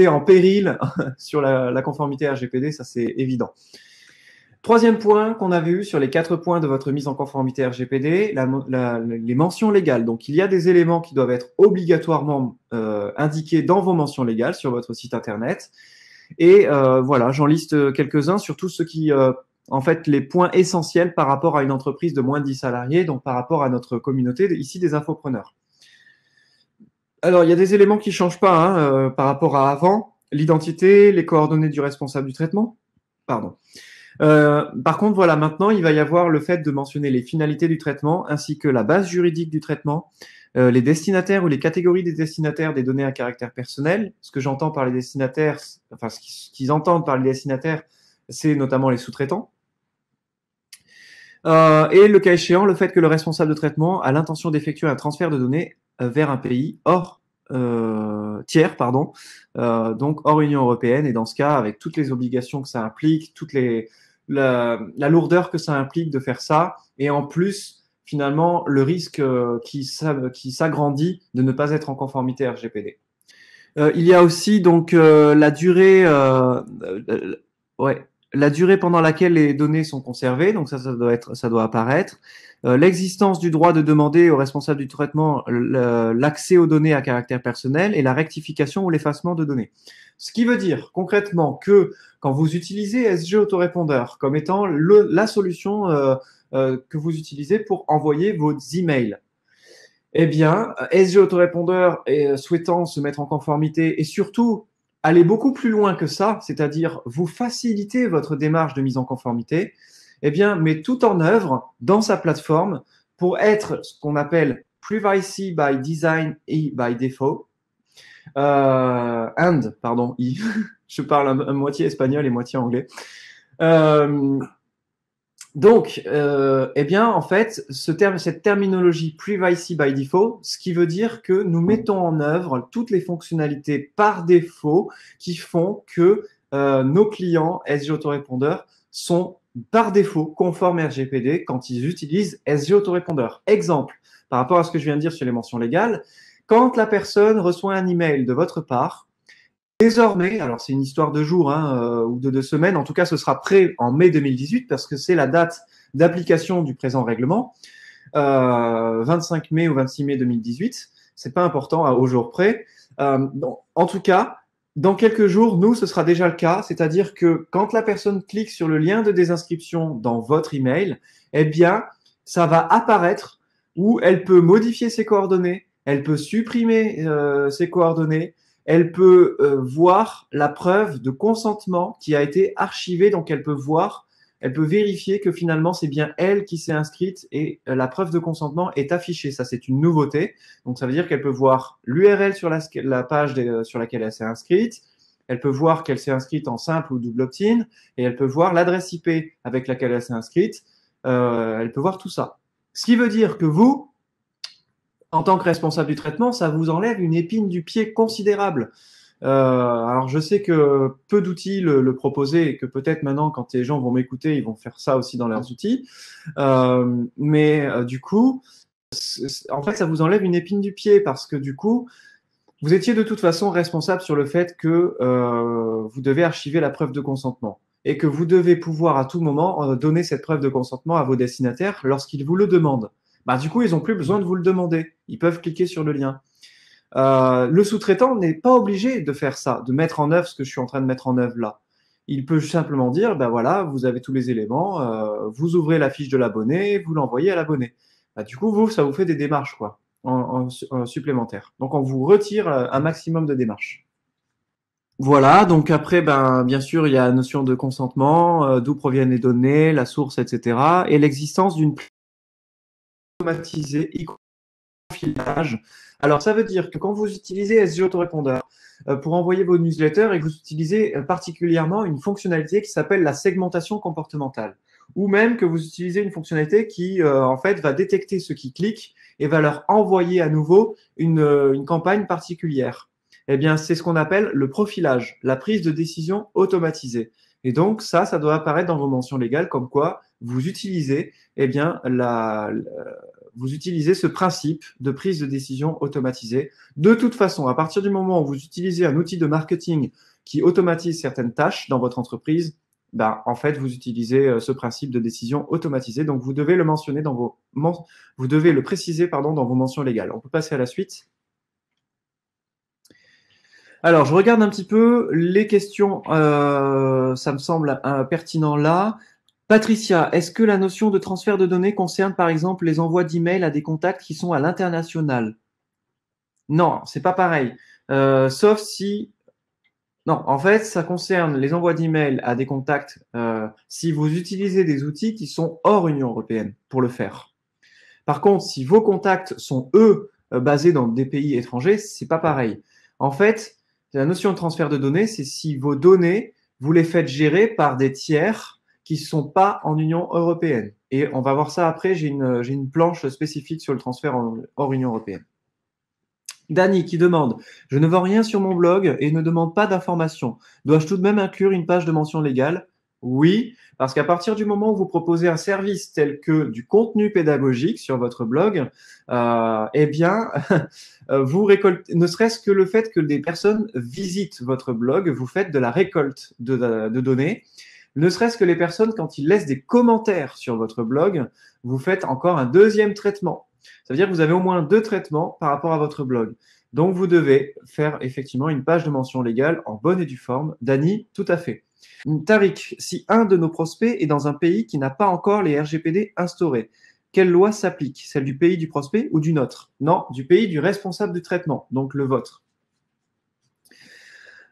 en péril sur la conformité RGPD, ça c'est évident. Troisième point qu'on avait eu sur les 4 points de votre mise en conformité RGPD, les mentions légales. Donc, il y a des éléments qui doivent être obligatoirement indiqués dans vos mentions légales sur votre site Internet. Et voilà, j'en liste quelques-uns, surtout ceux qui, en fait, les points essentiels par rapport à une entreprise de moins de 10 salariés, donc par rapport à notre communauté, ici des infopreneurs. Alors, il y a des éléments qui ne changent pas hein, par rapport à avant. L'identité, les coordonnées du responsable du traitement. Pardon. Par contre, voilà, maintenant, il va y avoir le fait de mentionner les finalités du traitement ainsi que la base juridique du traitement, les destinataires ou les catégories des destinataires des données à caractère personnel. Ce que j'entends par les destinataires, enfin, ce qu'ils entendent par les destinataires, c'est notamment les sous-traitants. Et le cas échéant, le fait que le responsable de traitement a l'intention d'effectuer un transfert de données vers un pays hors tiers, pardon, donc hors Union européenne, et dans ce cas, avec toutes les obligations que ça implique, la lourdeur que ça implique de faire ça, et en plus, finalement, le risque qui s'agrandit de ne pas être en conformité RGPD. Il y a aussi donc la durée, la durée pendant laquelle les données sont conservées, donc ça doit apparaître. L'existence du droit de demander au responsable du traitement l'accès aux données à caractère personnel et la rectification ou l'effacement de données. Ce qui veut dire concrètement que quand vous utilisez SG Autorépondeur comme étant la solution que vous utilisez pour envoyer vos emails, eh bien, SG Autorépondeur souhaitant se mettre en conformité et surtout aller beaucoup plus loin que ça, c'est-à-dire vous faciliter votre démarche de mise en conformité, eh bien, met tout en œuvre dans sa plateforme pour être ce qu'on appelle privacy by design et by default. Je parle à moitié espagnol et moitié anglais. Donc, eh bien, en fait, cette terminologie privacy by default, ce qui veut dire que nous mettons en œuvre toutes les fonctionnalités par défaut qui font que nos clients SG Autorépondeur sont par défaut conformes RGPD quand ils utilisent SG Autorépondeur. Exemple, par rapport à ce que je viens de dire sur les mentions légales, quand la personne reçoit un email de votre part, désormais, alors c'est une histoire de jours ou de 2 semaines, en tout cas ce sera prêt en mai 2018 parce que c'est la date d'application du présent règlement. 25 mai ou 26 mai 2018. C'est pas important au jour près. En tout cas, dans quelques jours, nous, ce sera déjà le cas. C'est-à-dire que quand la personne clique sur le lien de désinscription dans votre email, eh bien, ça va apparaître où elle peut modifier ses coordonnées, elle peut supprimer ses coordonnées, elle peut voir la preuve de consentement qui a été archivée, donc elle peut voir, elle peut vérifier que finalement c'est bien elle qui s'est inscrite et la preuve de consentement est affichée. Ça, c'est une nouveauté. Donc ça veut dire qu'elle peut voir l'URL sur la page sur laquelle elle s'est inscrite, elle peut voir qu'elle s'est inscrite en simple ou double opt-in et elle peut voir l'adresse IP avec laquelle elle s'est inscrite. Elle peut voir tout ça. Ce qui veut dire que vous, en tant que responsable du traitement, ça vous enlève une épine du pied considérable. Alors, je sais que peu d'outils le proposaient et que peut-être maintenant, quand les gens vont m'écouter, ils vont faire ça aussi dans leurs outils. Mais du coup, en fait, ça vous enlève une épine du pied parce que du coup, vous étiez de toute façon responsable sur le fait que vous devez archiver la preuve de consentement et que vous devez pouvoir à tout moment donner cette preuve de consentement à vos destinataires lorsqu'ils vous le demandent. Bah, du coup, ils n'ont plus besoin de vous le demander. Ils peuvent cliquer sur le lien. Le sous-traitant n'est pas obligé de faire ça, de mettre en œuvre ce que je suis en train de mettre en œuvre là. Il peut simplement dire, ben voilà, vous avez tous les éléments, vous ouvrez la fiche de l'abonné, vous l'envoyez à l'abonné. Bah, du coup, ça vous fait des démarches quoi, en supplémentaire. Donc, on vous retire un maximum de démarches. Voilà, donc après, ben, bien sûr, il y a la notion de consentement, d'où proviennent les données, la source, etc. Et l'existence d'une automatisée, y compris filage. Alors, ça veut dire que quand vous utilisez SG Autorépondeur pour envoyer vos newsletters et que vous utilisez particulièrement une fonctionnalité qui s'appelle la segmentation comportementale, ou même que vous utilisez une fonctionnalité qui, en fait, va détecter ceux qui cliquent et va leur envoyer à nouveau une campagne particulière. Eh bien, c'est ce qu'on appelle le profilage, la prise de décision automatisée. Et donc, ça doit apparaître dans vos mentions légales comme quoi vous utilisez, eh bien, vous utilisez ce principe de prise de décision automatisée. De toute façon, à partir du moment où vous utilisez un outil de marketing qui automatise certaines tâches dans votre entreprise, ben, en fait, vous utilisez ce principe de décision automatisée. Donc, vous devez le mentionner vous devez le préciser, pardon, dans vos mentions légales. On peut passer à la suite. Alors, je regarde un petit peu les questions, ça me semble pertinent là. Patricia, est-ce que la notion de transfert de données concerne par exemple les envois d'emails à des contacts qui sont à l'international? Non, c'est pas pareil. Sauf si… Non, en fait, ça concerne les envois d'emails à des contacts si vous utilisez des outils qui sont hors Union européenne pour le faire. Par contre, si vos contacts sont, eux, basés dans des pays étrangers, c'est pas pareil. En fait, la notion de transfert de données, c'est si vos données, vous les faites gérer par des tiers qui ne sont pas en Union européenne. Et on va voir ça après, j'ai une planche spécifique sur le transfert hors Union européenne. Dany qui demande « Je ne vends rien sur mon blog et ne demande pas d'informations. Dois-je tout de même inclure une page de mention légale ?» Oui, parce qu'à partir du moment où vous proposez un service tel que du contenu pédagogique sur votre blog, eh bien, vous récoltez, ne serait-ce que le fait que des personnes visitent votre blog, vous faites de la récolte de données. Ne serait-ce que les personnes, quand ils laissent des commentaires sur votre blog, vous faites encore un deuxième traitement. Ça veut dire que vous avez au moins 2 traitements par rapport à votre blog. Donc, vous devez faire effectivement une page de mention légale en bonne et due forme. Dany, tout à fait. Tariq, si un de nos prospects est dans un pays qui n'a pas encore les RGPD instaurés, quelle loi s'applique? Celle du pays du prospect ou du nôtre? Non, du pays du responsable du traitement, donc le vôtre.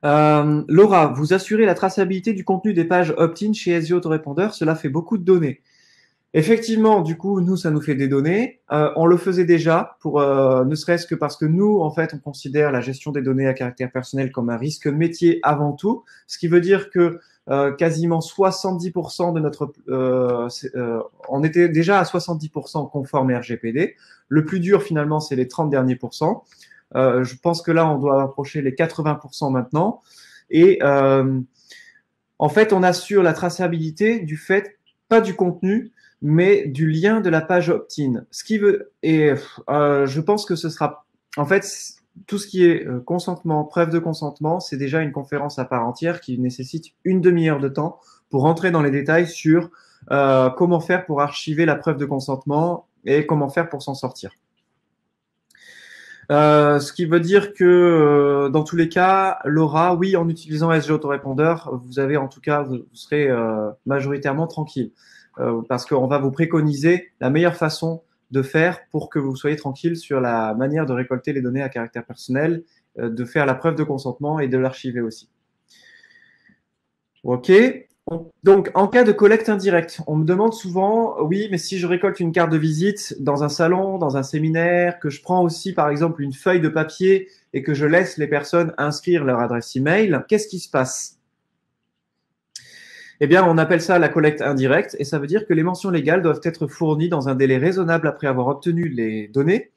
Laura, vous assurez la traçabilité du contenu des pages opt-in chez SEO Autorépondeur, cela fait beaucoup de données. Effectivement, du coup, nous, ça nous fait des données. On le faisait déjà, pour ne serait-ce que parce que nous, en fait, on considère la gestion des données à caractère personnel comme un risque métier avant tout, ce qui veut dire que quasiment 70% de notre… on était déjà à 70% conforme RGPD. Le plus dur, finalement, c'est les 30 derniers pourcents. Je pense que là, on doit approcher les 80% maintenant. Et en fait, on assure la traçabilité du fait, pas du contenu, mais du lien de la page opt-in. Ce qui veut, et je pense que ce sera, en fait, tout ce qui est consentement, preuve de consentement, c'est déjà une conférence à part entière qui nécessite une demi-heure de temps pour rentrer dans les détails sur comment faire pour archiver la preuve de consentement et comment faire pour s'en sortir. Ce qui veut dire que dans tous les cas, Laura, oui, en utilisant SG Autorépondeur, vous avez en tout cas, vous serez majoritairement tranquille parce qu'on va vous préconiser la meilleure façon de faire pour que vous soyez tranquille sur la manière de récolter les données à caractère personnel, de faire la preuve de consentement et de l'archiver aussi. Ok. Donc, en cas de collecte indirecte, on me demande souvent, oui, mais si je récolte une carte de visite dans un salon, dans un séminaire, que je prends aussi, par exemple, une feuille de papier et que je laisse les personnes inscrire leur adresse email, qu'est-ce qui se passe? Eh bien, on appelle ça la collecte indirecte et ça veut dire que les mentions légales doivent être fournies dans un délai raisonnable après avoir obtenu les données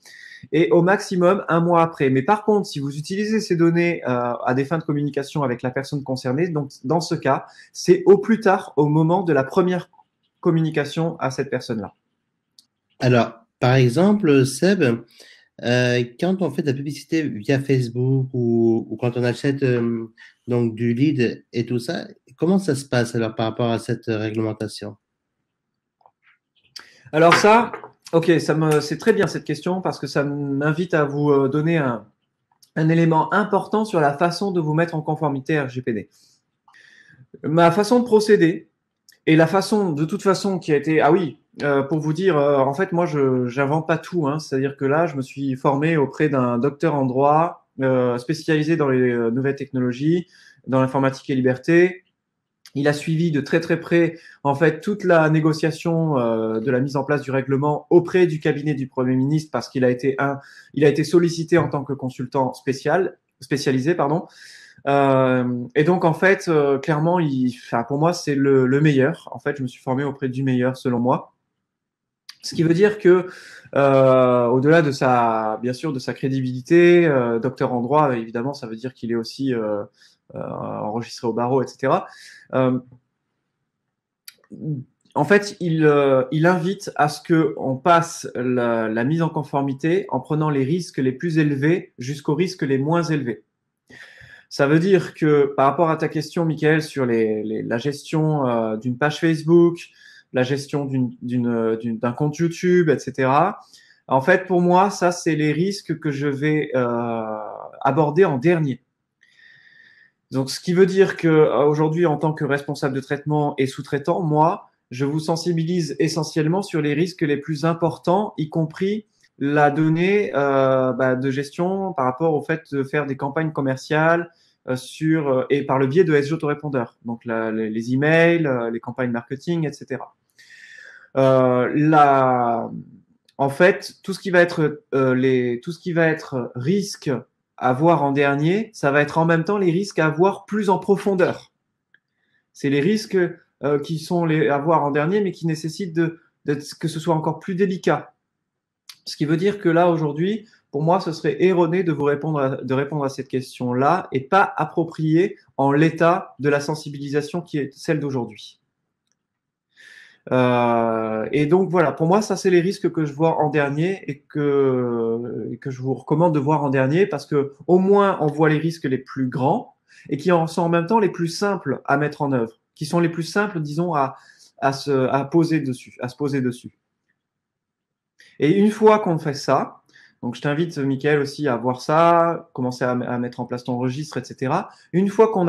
et au maximum 1 mois après. Mais par contre, si vous utilisez ces données à des fins de communication avec la personne concernée, donc dans ce cas, c'est au plus tard au moment de la première communication à cette personne-là.
Alors, par exemple, Seb, quand on fait de la publicité via Facebook ou quand on achète donc du lead et tout ça, comment ça se passe alors par rapport à cette réglementation?
Alors ça, ok, c'est très bien cette question parce que ça m'invite à vous donner un élément important sur la façon de vous mettre en conformité RGPD. Ma façon de procéder et la façon, de toute façon, qui a été, ah oui, pour vous dire, en fait, moi, je j'invente pas tout, hein, c'est-à-dire que là, je me suis formé auprès d'un docteur en droit spécialisé dans les nouvelles technologies, dans l'informatique et liberté. Il a suivi de très très près en fait toute la négociation de la mise en place du règlement auprès du cabinet du Premier ministre parce qu'il a été sollicité en tant que consultant spécialisé pardon. Et donc en fait clairement pour moi c'est le meilleur. En fait je me suis formé auprès du meilleur selon moi. Ce qui veut dire que au-delà de bien sûr de sa crédibilité, docteur en droit évidemment ça veut dire qu'il est aussi enregistré au barreau, etc. En fait, il invite à ce qu'on passe la mise en conformité en prenant les risques les plus élevés jusqu'aux risques les moins élevés. Ça veut dire que par rapport à ta question, Michael, sur la gestion d'une page Facebook, la gestion d'un compte YouTube, etc., en fait, pour moi, ça, c'est les risques que je vais aborder en dernier. Donc, ce qui veut dire que aujourd'hui, en tant que responsable de traitement et sous-traitant, moi, je vous sensibilise essentiellement sur les risques les plus importants, y compris la donnée de gestion par rapport au fait de faire des campagnes commerciales et par le biais de SG Autorépondeur, donc les emails, les campagnes marketing, etc. En fait, tout ce qui va être risque à voir en dernier, ça va être en même temps les risques à voir plus en profondeur. C'est les risques qui sont à voir en dernier, mais qui nécessitent que ce soit encore plus délicat. Ce qui veut dire que là, aujourd'hui, pour moi, ce serait erroné de répondre à cette question-là et pas approprié en l'état de la sensibilisation qui est celle d'aujourd'hui. Et donc voilà, pour moi, ça c'est les risques que je vois en dernier et que je vous recommande de voir en dernier parce que au moins on voit les risques les plus grands et qui sont en même temps les plus simples à mettre en œuvre, qui sont les plus simples, disons, à se poser dessus. Et une fois qu'on fait ça, donc je t'invite, Mickaël, aussi à voir ça, commencer à mettre en place ton registre, etc. Une fois qu'on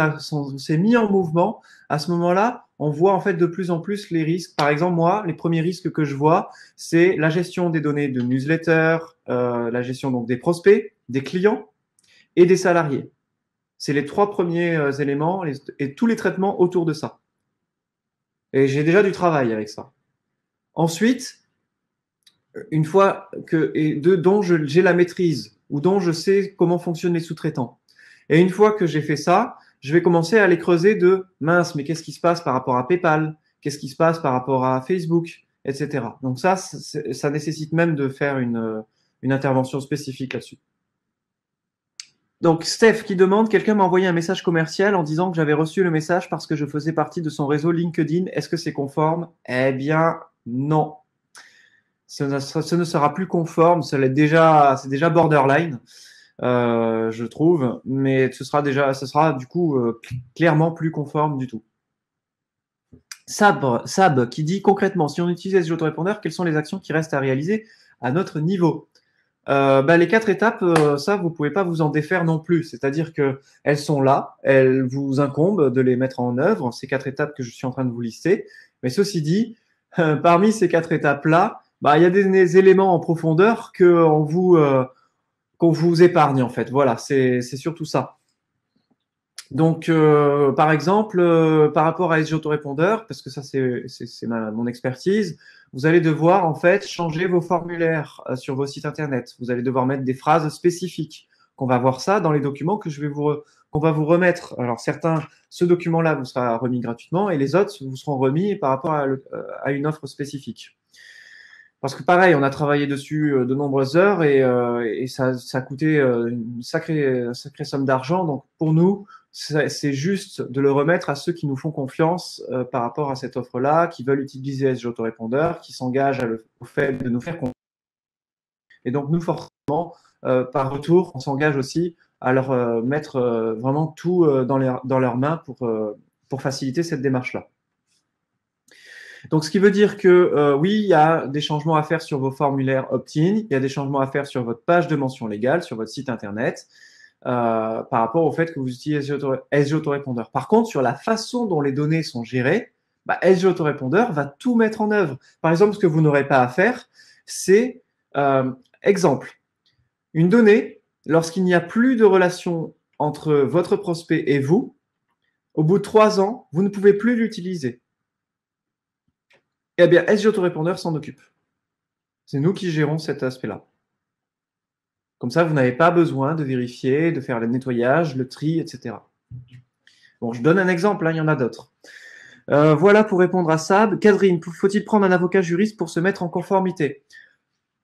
s'est mis en mouvement, à ce moment-là, on voit en fait de plus en plus les risques. Par exemple, moi, les premiers risques que je vois, c'est la gestion des données de newsletter, la gestion donc des prospects, des clients et des salariés. C'est les 3 premiers éléments et tous les traitements autour de ça. Et j'ai déjà du travail avec ça. Ensuite, une fois dont j'ai la maîtrise ou dont je sais comment fonctionnent les sous-traitants. Et une fois que j'ai fait ça, je vais commencer à les creuser de mince, mais qu'est-ce qui se passe par rapport à PayPal? Qu'est-ce qui se passe par rapport à Facebook, etc. Donc ça nécessite même de faire une intervention spécifique là-dessus. Donc Steph qui demande, quelqu'un m'a envoyé un message commercial en disant que j'avais reçu le message parce que je faisais partie de son réseau LinkedIn. Est-ce que c'est conforme? Eh bien, non. Ce ne sera plus conforme, c'est déjà borderline, je trouve, mais ce sera du coup clairement plus conforme du tout. Sab qui dit concrètement, si on utilise SG Autorépondeur, quelles sont les actions qui restent à réaliser à notre niveau? Les 4 étapes, ça, vous pouvez pas vous en défaire non plus. C'est-à-dire que elles sont là, elles vous incombent de les mettre en œuvre, ces 4 étapes que je suis en train de vous lister. Mais ceci dit, parmi ces 4 étapes-là, il y a des éléments en profondeur qu'on vous épargne en fait. Voilà, c'est surtout ça. Donc, par exemple, par rapport à SG Autorépondeur, parce que ça c'est mon expertise, vous allez devoir en fait changer vos formulaires sur vos sites internet. Vous allez devoir mettre des phrases spécifiques. Qu'on va voir ça dans les documents qu'on va vous remettre. Alors certains, ce document-là vous sera remis gratuitement et les autres vous seront remis par rapport à une offre spécifique. Parce que pareil, on a travaillé dessus de nombreuses heures et ça a coûté une sacrée somme d'argent. Donc pour nous, c'est juste de le remettre à ceux qui nous font confiance par rapport à cette offre-là, qui veulent utiliser SG Autorépondeur, qui s'engagent au fait de nous faire confiance. Et donc nous, forcément, par retour, on s'engage aussi à leur mettre vraiment tout dans leurs mains pour faciliter cette démarche-là. Donc, ce qui veut dire que oui, il y a des changements à faire sur vos formulaires opt-in, il y a des changements à faire sur votre page de mention légale, sur votre site internet, par rapport au fait que vous utilisez SG Autorépondeur. Par contre, sur la façon dont les données sont gérées, SG Autorépondeur va tout mettre en œuvre. Par exemple, ce que vous n'aurez pas à faire, c'est, exemple, une donnée, lorsqu'il n'y a plus de relation entre votre prospect et vous, au bout de 3 ans, vous ne pouvez plus l'utiliser. Eh bien, SG Autorépondeur s'en occupe. C'est nous qui gérons cet aspect-là. Comme ça, vous n'avez pas besoin de vérifier, de faire le nettoyage, le tri, etc. Bon, je donne un exemple, il y en a d'autres. Voilà pour répondre à Sab. Catherine, faut-il prendre un avocat juriste pour se mettre en conformité?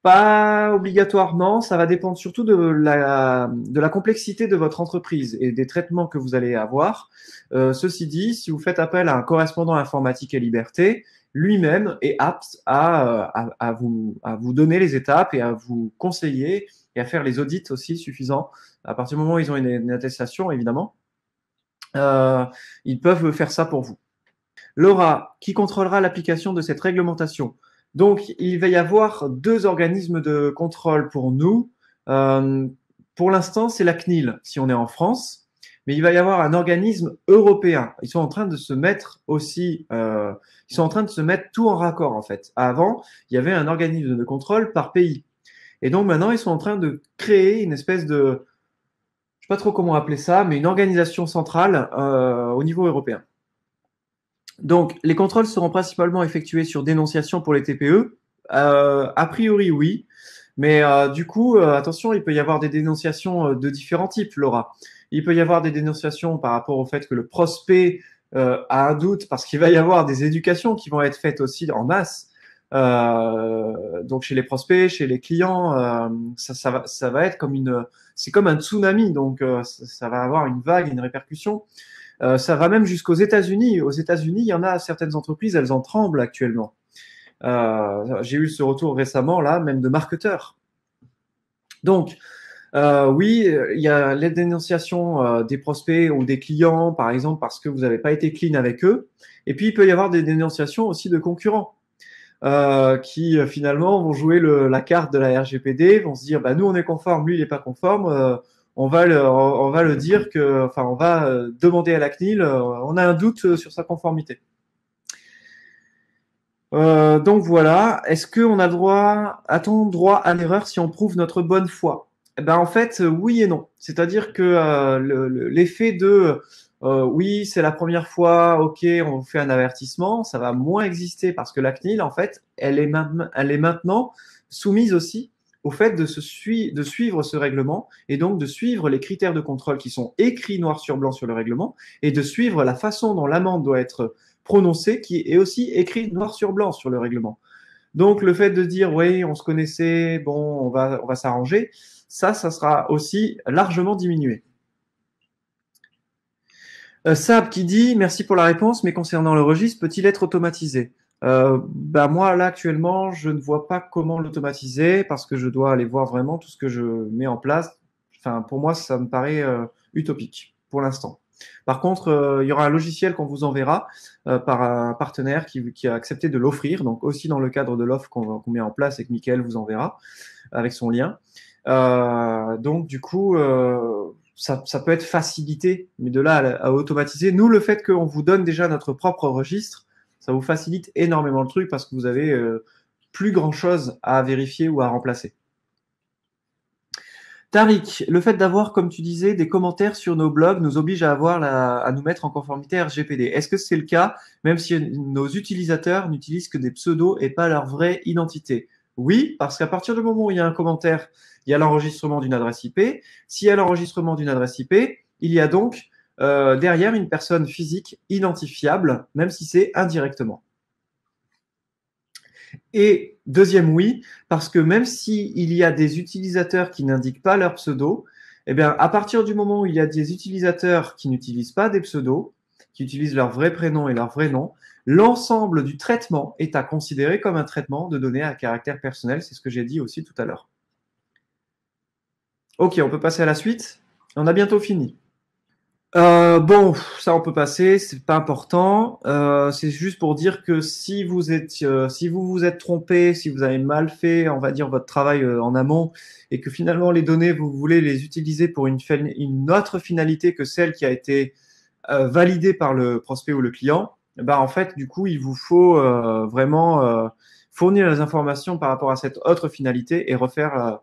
Pas obligatoirement, ça va dépendre surtout de la complexité de votre entreprise et des traitements que vous allez avoir. Ceci dit, si vous faites appel à un correspondant informatique et liberté, lui-même est apte à vous donner les étapes et à vous conseiller et à faire les audits aussi suffisants. À partir du moment où ils ont une attestation, évidemment, ils peuvent faire ça pour vous. Laura, qui contrôlera l'application de cette réglementation? Donc, il va y avoir 2 organismes de contrôle pour nous. Pour l'instant, c'est la CNIL, si on est en France, mais il va y avoir un organisme européen. Ils sont en train de se mettre aussi, ils sont en train de se mettre tout en raccord, en fait. Avant, il y avait un organisme de contrôle par pays. Et donc, maintenant, ils sont en train de créer une espèce de, je sais pas trop comment appeler ça, mais une organisation centrale au niveau européen. Donc, les contrôles seront principalement effectués sur dénonciation pour les TPE. A priori, oui. Mais du coup, attention, il peut y avoir des dénonciations de différents types, Laura. Il peut y avoir des dénonciations par rapport au fait que le prospect a un doute parce qu'il va y avoir des éducations qui vont être faites aussi en masse. Donc, chez les prospects, chez les clients, ça va être c'est comme un tsunami. Donc, ça va avoir une vague, une répercussion. Ça va même jusqu'aux États-Unis. Aux États-Unis, il y en a certaines entreprises, elles en tremblent actuellement. J'ai eu ce retour récemment, là, même de marketeurs. Donc, oui, il y a les dénonciations des prospects ou des clients, par exemple, parce que vous n'avez pas été clean avec eux. Et puis, il peut y avoir des dénonciations aussi de concurrents qui, finalement, vont jouer la carte de la RGPD, vont se dire, nous, on est conforme, lui, il n'est pas conforme. On va le dire on va demander à la CNIL, on a un doute sur sa conformité. Donc voilà, est-ce qu'on a-t-on droit à l'erreur si on prouve notre bonne foi? En fait, oui et non. C'est-à-dire que l'effet de oui, c'est la première fois, ok, on vous fait un avertissement, ça va moins exister parce que la CNIL, en fait, elle est maintenant soumise aussi au fait de suivre ce règlement et donc de suivre les critères de contrôle qui sont écrits noir sur blanc sur le règlement et de suivre la façon dont l'amende doit être prononcée qui est aussi écrit noir sur blanc sur le règlement. Donc le fait de dire oui, on se connaissait, bon, on va s'arranger, ça sera aussi largement diminué. Sab qui dit merci pour la réponse, mais concernant le registre, peut-il être automatisé? Moi là actuellement, je ne vois pas comment l'automatiser parce que je dois aller voir vraiment tout ce que je mets en place. Enfin, pour moi, ça me paraît utopique pour l'instant. Par contre, il y aura un logiciel qu'on vous enverra par un partenaire qui a accepté de l'offrir, donc aussi dans le cadre de l'offre qu'on met en place et que Mickaël vous enverra avec son lien. Donc, du coup, ça peut être facilité, mais de là à automatiser. Nous, le fait qu'on vous donne déjà notre propre registre, ça vous facilite énormément le truc parce que vous avez plus grand-chose à vérifier ou à remplacer. Tariq, le fait d'avoir, comme tu disais, des commentaires sur nos blogs nous oblige à nous mettre en conformité RGPD. Est-ce que c'est le cas, même si nos utilisateurs n'utilisent que des pseudos et pas leur vraie identité? Oui, parce qu'à partir du moment où il y a un commentaire, il y a l'enregistrement d'une adresse IP. S'il y a l'enregistrement d'une adresse IP, il y a donc derrière une personne physique identifiable, même si c'est indirectement. Et deuxième oui, parce que même s'il y a des utilisateurs qui n'indiquent pas leur pseudo, eh bien, à partir du moment où il y a des utilisateurs qui n'utilisent pas des pseudos, qui utilisent leur vrai prénom et leur vrai nom, l'ensemble du traitement est à considérer comme un traitement de données à caractère personnel. C'est ce que j'ai dit aussi tout à l'heure. Ok, on peut passer à la suite. On a bientôt fini. Bon, ça on peut passer, c'est pas important. C'est juste pour dire que si vous vous êtes trompé, si vous avez mal fait, on va dire votre travail en amont, et que finalement les données vous voulez les utiliser pour une autre finalité que celle qui a été validée par le prospect ou le client, bah en fait du coup il vous faut vraiment fournir les informations par rapport à cette autre finalité et refaire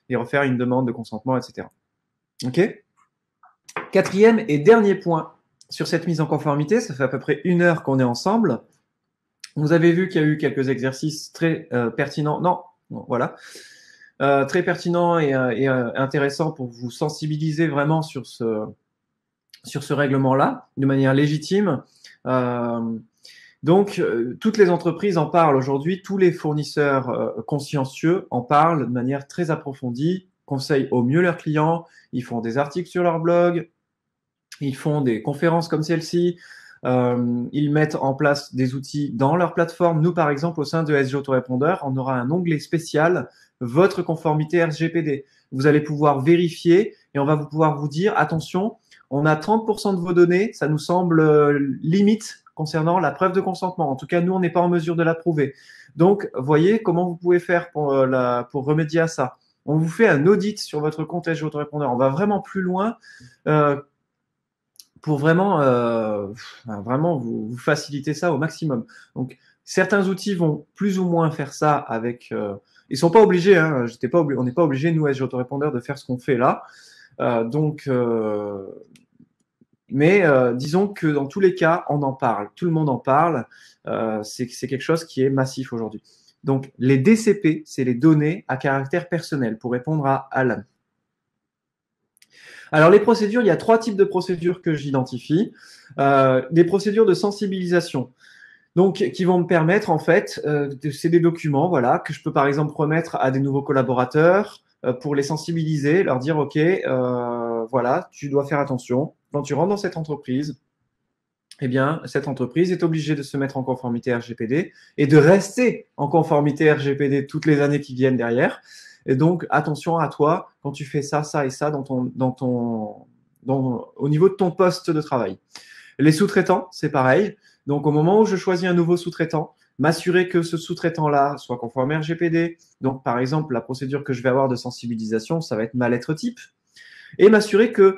une demande de consentement, etc. Ok? Quatrième et dernier point sur cette mise en conformité, ça fait à peu près 1 heure qu'on est ensemble. Vous avez vu qu'il y a eu quelques exercices très pertinents. Non, voilà. Très pertinents et intéressants pour vous sensibiliser vraiment sur ce règlement-là, de manière légitime. Donc, toutes les entreprises en parlent aujourd'hui, tous les fournisseurs consciencieux en parlent de manière très approfondie, conseillent au mieux leurs clients, ils font des articles sur leur blog, ils font des conférences comme celle-ci, ils mettent en place des outils dans leur plateforme. Nous, par exemple, au sein de SG Autorépondeur, on aura un onglet spécial « Votre conformité RGPD ». Vous allez pouvoir vérifier et on va pouvoir vous dire « Attention, on a 30% de vos données, ça nous semble limite concernant la preuve de consentement. En tout cas, nous, on n'est pas en mesure de la prouver. Donc, voyez comment vous pouvez faire pour remédier à ça. On vous fait un audit sur votre compte SG Autorépondeur. On va vraiment plus loin pour vraiment vous faciliter ça au maximum. Donc, certains outils vont plus ou moins faire ça avec… ils sont pas obligés, hein, on n'est pas obligé, nous, SG Autorépondeur, de faire ce qu'on fait là. Mais disons que dans tous les cas, on en parle. Tout le monde en parle. C'est quelque chose qui est massif aujourd'hui. Donc, les DCP, c'est les données à caractère personnel, pour répondre à Alan. Alors, les procédures, il y a 3 types de procédures que j'identifie. Des procédures de sensibilisation, donc qui vont me permettre, en fait, c'est des documents, voilà, que je peux par exemple remettre à des nouveaux collaborateurs pour les sensibiliser, leur dire, OK, voilà, tu dois faire attention. Quand tu rentres dans cette entreprise, eh bien, cette entreprise est obligée de se mettre en conformité RGPD et de rester en conformité RGPD toutes les années qui viennent derrière. Et donc, attention à toi quand tu fais ça, ça et ça au niveau de ton poste de travail. Les sous-traitants, c'est pareil. Donc, au moment où je choisis un nouveau sous-traitant, m'assurer que ce sous-traitant-là soit conforme RGPD. Donc, par exemple, la procédure que je vais avoir de sensibilisation, ça va être ma lettre type. Et m'assurer que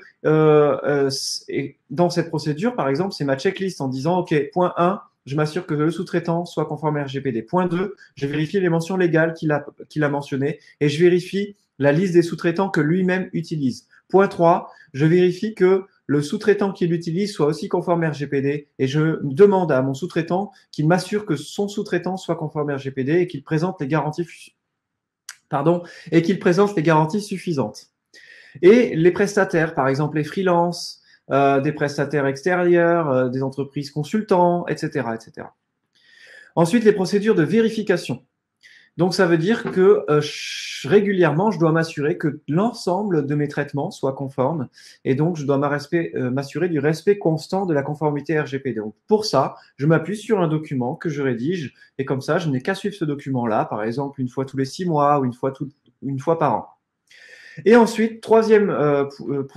dans cette procédure, par exemple, c'est ma checklist en disant, OK, point 1, je m'assure que le sous-traitant soit conforme RGPD. Point 2, je vérifie les mentions légales qu'il a mentionnées et je vérifie la liste des sous-traitants que lui-même utilise. Point 3, je vérifie que le sous-traitant qu'il utilise soit aussi conforme RGPD et je demande à mon sous-traitant qu'il m'assure que son sous-traitant soit conforme RGPD et qu'il présente les garanties suffisantes. Et les prestataires, par exemple les freelances, des prestataires extérieurs, des entreprises consultants, etc., etc. Ensuite, les procédures de vérification. Donc, ça veut dire que régulièrement, je dois m'assurer que l'ensemble de mes traitements soient conformes et donc je dois m'assurer du respect constant de la conformité RGPD. Donc, pour ça, je m'appuie sur un document que je rédige et comme ça, je n'ai qu'à suivre ce document-là, par exemple, une fois tous les 6 mois ou une fois par an. Et ensuite, troisième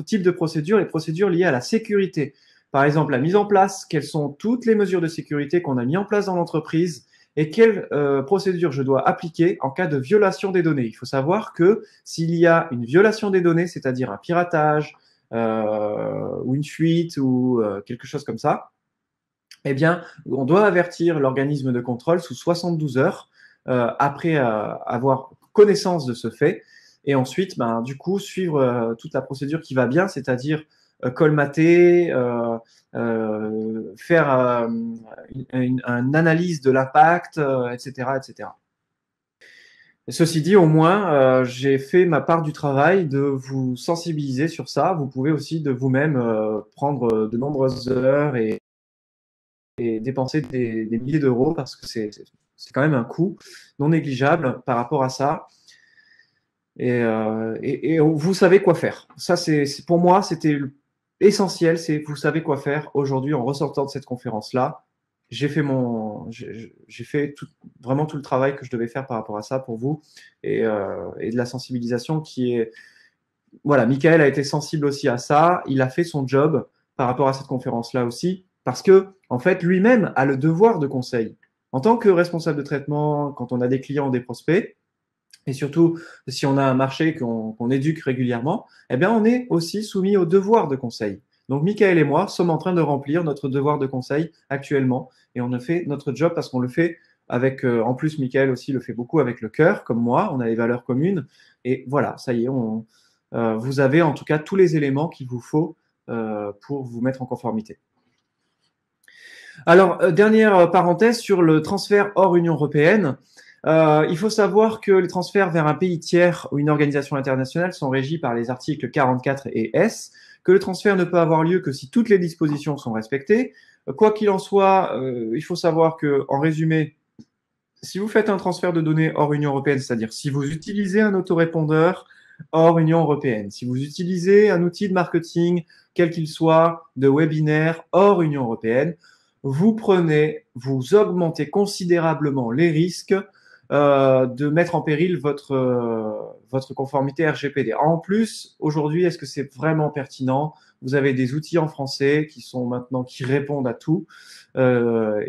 type de procédure, les procédures liées à la sécurité. Par exemple, la mise en place, quelles sont toutes les mesures de sécurité qu'on a mis en place dans l'entreprise et quelles procédures je dois appliquer en cas de violation des données. Il faut savoir que s'il y a une violation des données, c'est-à-dire un piratage ou une fuite ou quelque chose comme ça, eh bien, on doit avertir l'organisme de contrôle sous 72 heures après avoir connaissance de ce fait et ensuite, ben, du coup, suivre toute la procédure qui va bien, c'est-à-dire colmater, faire une analyse de l'impact, etc., etc. Et ceci dit, au moins, j'ai fait ma part du travail de vous sensibiliser sur ça. Vous pouvez aussi de vous-même prendre de nombreuses heures et dépenser des milliers d'euros parce que c'est quand même un coût non négligeable par rapport à ça. Et vous savez quoi faire. Ça, pour moi, c'était essentiel. C'est vous savez quoi faire. Aujourd'hui, en ressortant de cette conférence-là, j'ai fait vraiment tout le travail que je devais faire par rapport à ça pour vous et de la sensibilisation qui est. Voilà, Michael a été sensible aussi à ça. Il a fait son job par rapport à cette conférence-là aussi parce que, en fait, lui-même a le devoir de conseil. En tant que responsable de traitement, quand on a des clients ou des prospects, et surtout, si on a un marché qu'on éduque régulièrement, eh bien, on est aussi soumis au devoir de conseil. Donc, Michael et moi sommes en train de remplir notre devoir de conseil actuellement. Et on a fait notre job parce qu'on le fait avec, en plus, Michael aussi le fait beaucoup avec le cœur, comme moi. On a des valeurs communes. Et voilà, ça y est, vous avez en tout cas tous les éléments qu'il vous faut pour vous mettre en conformité. Alors, dernière parenthèse sur le transfert hors Union européenne. Il faut savoir que les transferts vers un pays tiers ou une organisation internationale sont régis par les articles 44 et S, que le transfert ne peut avoir lieu que si toutes les dispositions sont respectées. Quoi qu'il en soit, il faut savoir que, en résumé, si vous faites un transfert de données hors Union européenne, c'est-à-dire si vous utilisez un autorépondeur hors Union européenne, si vous utilisez un outil de marketing, quel qu'il soit, de webinaire hors Union européenne, vous augmentez considérablement les risques de mettre en péril votre conformité RGPD. En plus, aujourd'hui, est-ce que c'est vraiment pertinent? Vous avez des outils en français qui répondent à tout et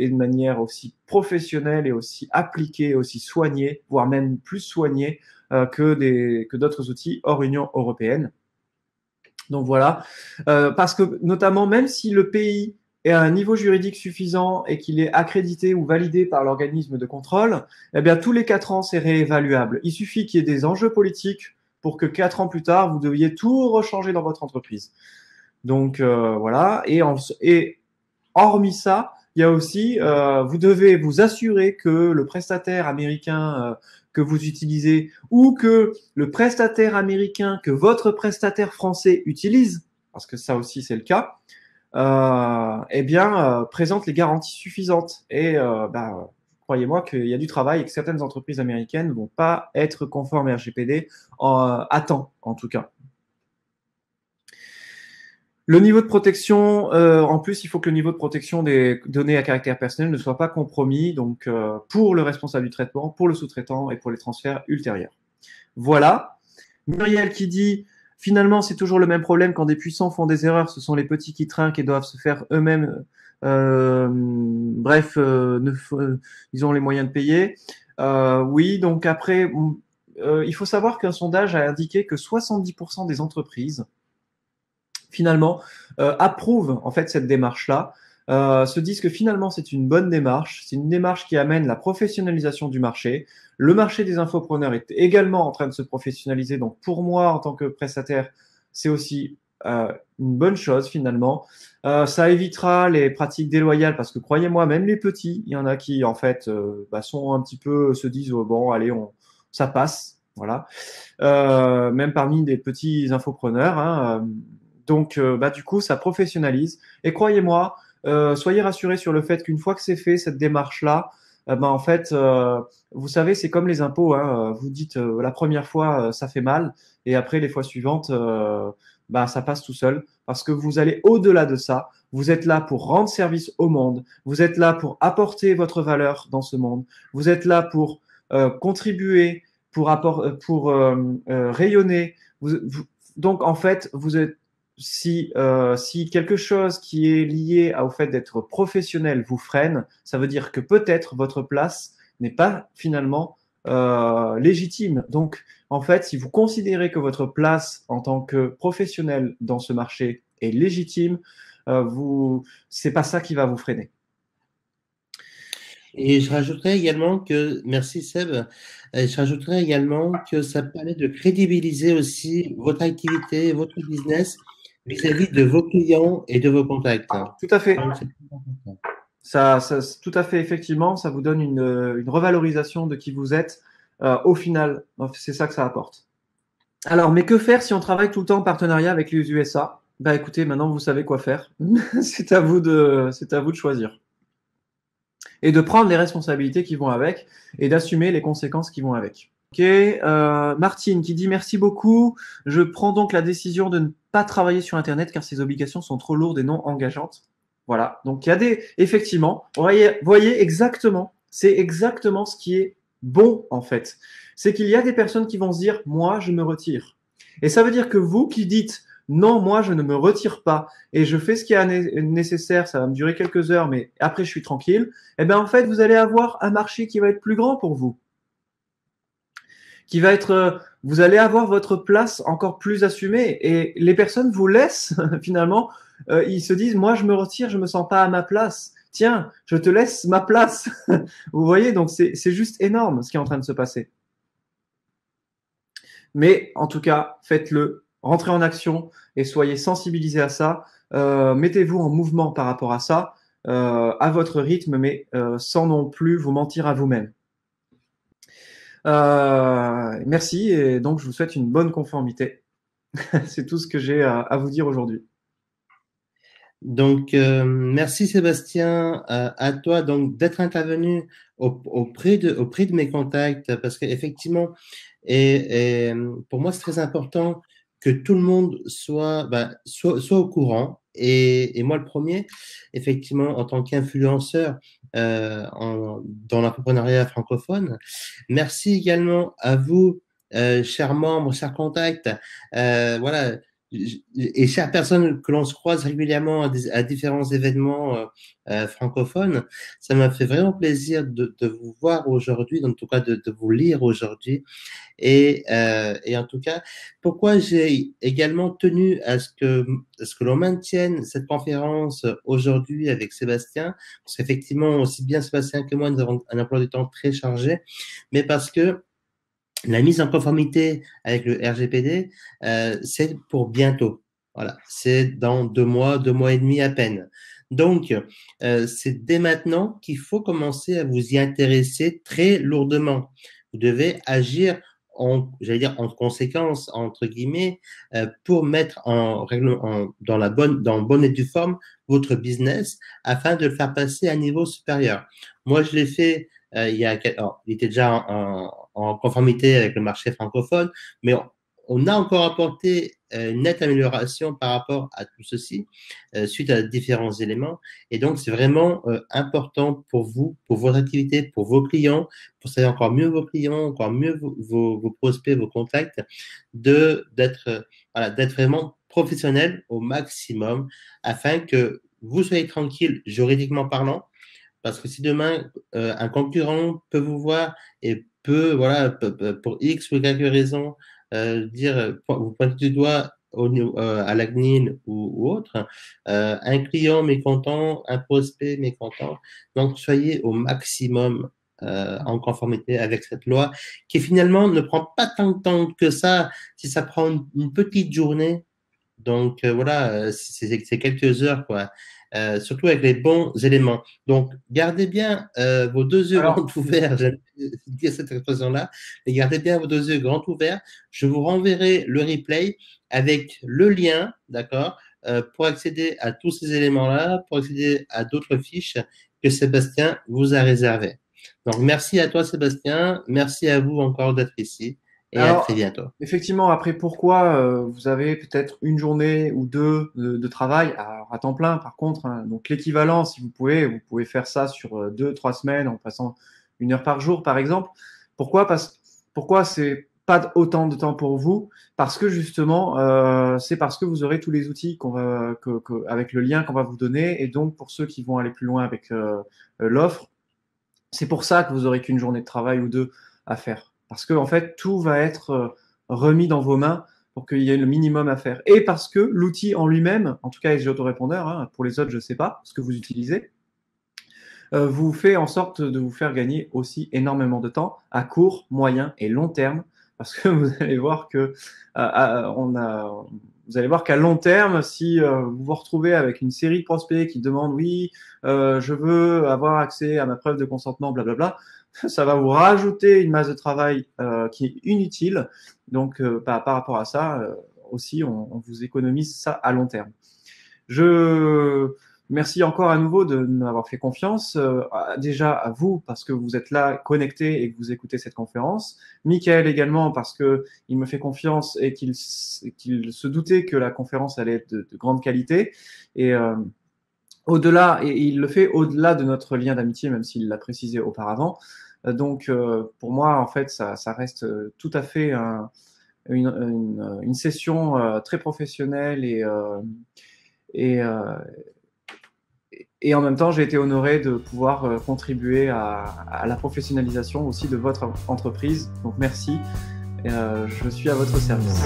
de manière aussi professionnelle et aussi appliquée, aussi soignée, voire même plus soignée que d'autres outils hors Union européenne. Donc voilà, parce que notamment, même si le pays est à un niveau juridique suffisant et qu'il est accrédité ou validé par l'organisme de contrôle, eh bien tous les 4 ans, c'est réévaluable. Il suffit qu'il y ait des enjeux politiques pour que 4 ans plus tard, vous deviez tout rechanger dans votre entreprise. Donc voilà, et hormis ça, il y a aussi, vous devez vous assurer que le prestataire américain que vous utilisez ou que le prestataire américain que votre prestataire français utilise, parce que ça aussi c'est le cas, eh bien, présente les garanties suffisantes. Et croyez-moi qu'il y a du travail et que certaines entreprises américaines ne vont pas être conformes à RGPD à temps, en tout cas. Le niveau de protection, en plus, il faut que le niveau de protection des données à caractère personnel ne soit pas compromis, donc pour le responsable du traitement, pour le sous-traitant et pour les transferts ultérieurs. Voilà. Muriel qui dit finalement c'est toujours le même problème quand des puissants font des erreurs, ce sont les petits qui trinquent et doivent se faire eux-mêmes. Ils ont les moyens de payer. Oui, donc après, il faut savoir qu'un sondage a indiqué que 70% des entreprises finalement approuvent en fait cette démarche-là, se disent que finalement c'est une bonne démarche, c'est une démarche qui amène la professionnalisation du marché. Le marché des infopreneurs est également en train de se professionnaliser, donc pour moi en tant que prestataire, c'est aussi une bonne chose finalement. Ça évitera les pratiques déloyales parce que croyez-moi, même les petits, il y en a qui en fait sont un petit peu se disent bon allez ça passe, voilà. Même parmi des petits infopreneurs. Hein, donc, du coup, ça professionnalise. Et croyez-moi, soyez rassurés sur le fait qu'une fois que c'est fait, cette démarche-là, en fait, vous savez, c'est comme les impôts. Hein, vous dites la première fois, ça fait mal, et après, les fois suivantes, ça passe tout seul. Parce que vous allez au-delà de ça. Vous êtes là pour rendre service au monde. Vous êtes là pour apporter votre valeur dans ce monde. Vous êtes là pour contribuer, pour rayonner, Donc, en fait, vous êtes, si quelque chose qui est lié au fait d'être professionnel vous freine, ça veut dire que peut-être votre place n'est pas finalement légitime. Donc, en fait, si vous considérez que votre place en tant que professionnel dans ce marché est légitime, c'est pas ça qui va vous freiner.
Et je rajouterais également que, merci Seb, je rajouterais également que ça permet de crédibiliser aussi votre activité, votre business vis-à-vis de vos clients et de vos contacts.
Tout à fait.
Donc, c'est très important.
Tout à fait, effectivement, ça vous donne une revalorisation de qui vous êtes au final. C'est ça que ça apporte. Alors, mais que faire si on travaille tout le temps en partenariat avec les USA? Bah écoutez, maintenant vous savez quoi faire. C'est à vous de choisir. Et de prendre les responsabilités qui vont avec et d'assumer les conséquences qui vont avec. Ok, Martine qui dit merci beaucoup. Je prends donc la décision de ne pas travailler sur Internet car ces obligations sont trop lourdes et non engageantes. Voilà, donc il y a effectivement, voyez exactement, c'est exactement ce qui est bon en fait. C'est qu'il y a des personnes qui vont se dire, moi je me retire. Et ça veut dire que vous qui dites, non, moi je ne me retire pas et je fais ce qui est nécessaire, ça va me durer quelques heures, mais après je suis tranquille, eh bien en fait vous allez avoir un marché qui va être plus grand pour vous. Vous allez avoir votre place encore plus assumée et les personnes vous laissent finalement, ils se disent, moi je me retire, je me sens pas à ma place. Tiens, je te laisse ma place. Vous voyez, donc c'est juste énorme ce qui est en train de se passer. Mais en tout cas, faites-le, rentrez en action et soyez sensibilisés à ça. Mettez-vous en mouvement par rapport à ça, à votre rythme, mais sans non plus vous mentir à vous-même. Merci et donc je vous souhaite une bonne conformité. C'est tout ce que j'ai à vous dire aujourd'hui.
Donc, merci Sébastien, à toi donc d'être intervenu auprès de mes contacts parce qu'effectivement, et pour moi, c'est très important que tout le monde soit au courant. Et moi, le premier, effectivement, en tant qu'influenceur dans l'entrepreneuriat francophone. Merci également à vous, chers membres, chers contacts. Voilà, et chères personnes que l'on se croise régulièrement à différents événements francophones, ça m'a fait vraiment plaisir de vous voir aujourd'hui, en tout cas de vous lire aujourd'hui. Et en tout cas, pourquoi j'ai également tenu à ce que l'on maintienne cette conférence aujourd'hui avec Sébastien, parce qu'effectivement, aussi bien Sébastien que moi, nous avons un emploi du temps très chargé, mais parce que la mise en conformité avec le RGPD, c'est pour bientôt. Voilà, c'est dans 2 mois et demi à peine. Donc, c'est dès maintenant qu'il faut commencer à vous y intéresser très lourdement. Vous devez agir j'allais dire en conséquence entre guillemets, pour mettre dans bonne et due forme votre business afin de le faire passer à un niveau supérieur. Moi, je l'ai fait il était déjà en conformité avec le marché francophone, mais on a encore apporté une nette amélioration par rapport à tout ceci suite à différents éléments. Et donc, c'est vraiment important pour vous, pour votre activité, pour vos clients, pour savoir encore mieux vos clients, encore mieux vos prospects, vos contacts, d'être vraiment professionnel au maximum afin que vous soyez tranquille juridiquement parlant. Parce que si demain, un concurrent peut vous voir et voilà, pour X ou quelques raisons, vous pointez du doigt à la CNIL ou autre, un client mécontent, un prospect mécontent. Donc, soyez au maximum en conformité avec cette loi qui finalement ne prend pas tant de temps que ça. Si ça prend une petite journée, donc voilà, c'est quelques heures, quoi. Surtout avec les bons éléments. Donc, gardez bien vos 2 yeux
Alors,
grands ouverts, j'aime dire cette expression-là, mais gardez bien vos 2 yeux grands ouverts. Je vous renverrai le replay avec le lien, d'accord, pour accéder à tous ces éléments-là, pour accéder à d'autres fiches que Sébastien vous a réservées. Donc, merci à toi, Sébastien. Merci à vous encore d'être ici et à très
alors,
bientôt.
effectivement, après, pourquoi vous avez peut-être une journée ou deux de travail à temps plein, par contre, hein, donc l'équivalent, si vous pouvez faire ça sur 2, 3 semaines en passant 1 heure par jour, par exemple. Pourquoi? Pourquoi c'est pas autant de temps pour vous parce que justement, c'est parce que vous aurez tous les outils avec le lien qu'on va vous donner. Et donc, pour ceux qui vont aller plus loin avec l'offre, c'est pour ça que vous aurez qu'une journée de travail ou deux à faire. Parce que, en fait, tout va être remis dans vos mains pour qu'il y ait le minimum à faire. Et parce que l'outil en lui-même, en tout cas SG Autorépondeur, hein, pour les autres, je ne sais pas ce que vous utilisez, vous fait en sorte de vous faire gagner aussi énormément de temps à court, moyen et long terme, parce que vous allez voir que vous allez voir qu'à long terme, si vous vous retrouvez avec une série de prospects qui demandent oui, je veux avoir accès à ma preuve de consentement, blablabla, ça va vous rajouter une masse de travail qui est inutile. Donc par rapport à ça, aussi, on vous économise ça à long terme. Merci encore à nouveau de m'avoir fait confiance. Déjà à vous, parce que vous êtes là connectés et que vous écoutez cette conférence. Michael également, parce que il me fait confiance et qu'il se doutait que la conférence allait être de grande qualité. Et au-delà, et il le fait au-delà de notre lien d'amitié, même s'il l'a précisé auparavant. Donc, pour moi, en fait, ça reste tout à fait une session très professionnelle et en même temps, j'ai été honoré de pouvoir contribuer à la professionnalisation aussi de votre entreprise. Donc merci, je suis à votre service.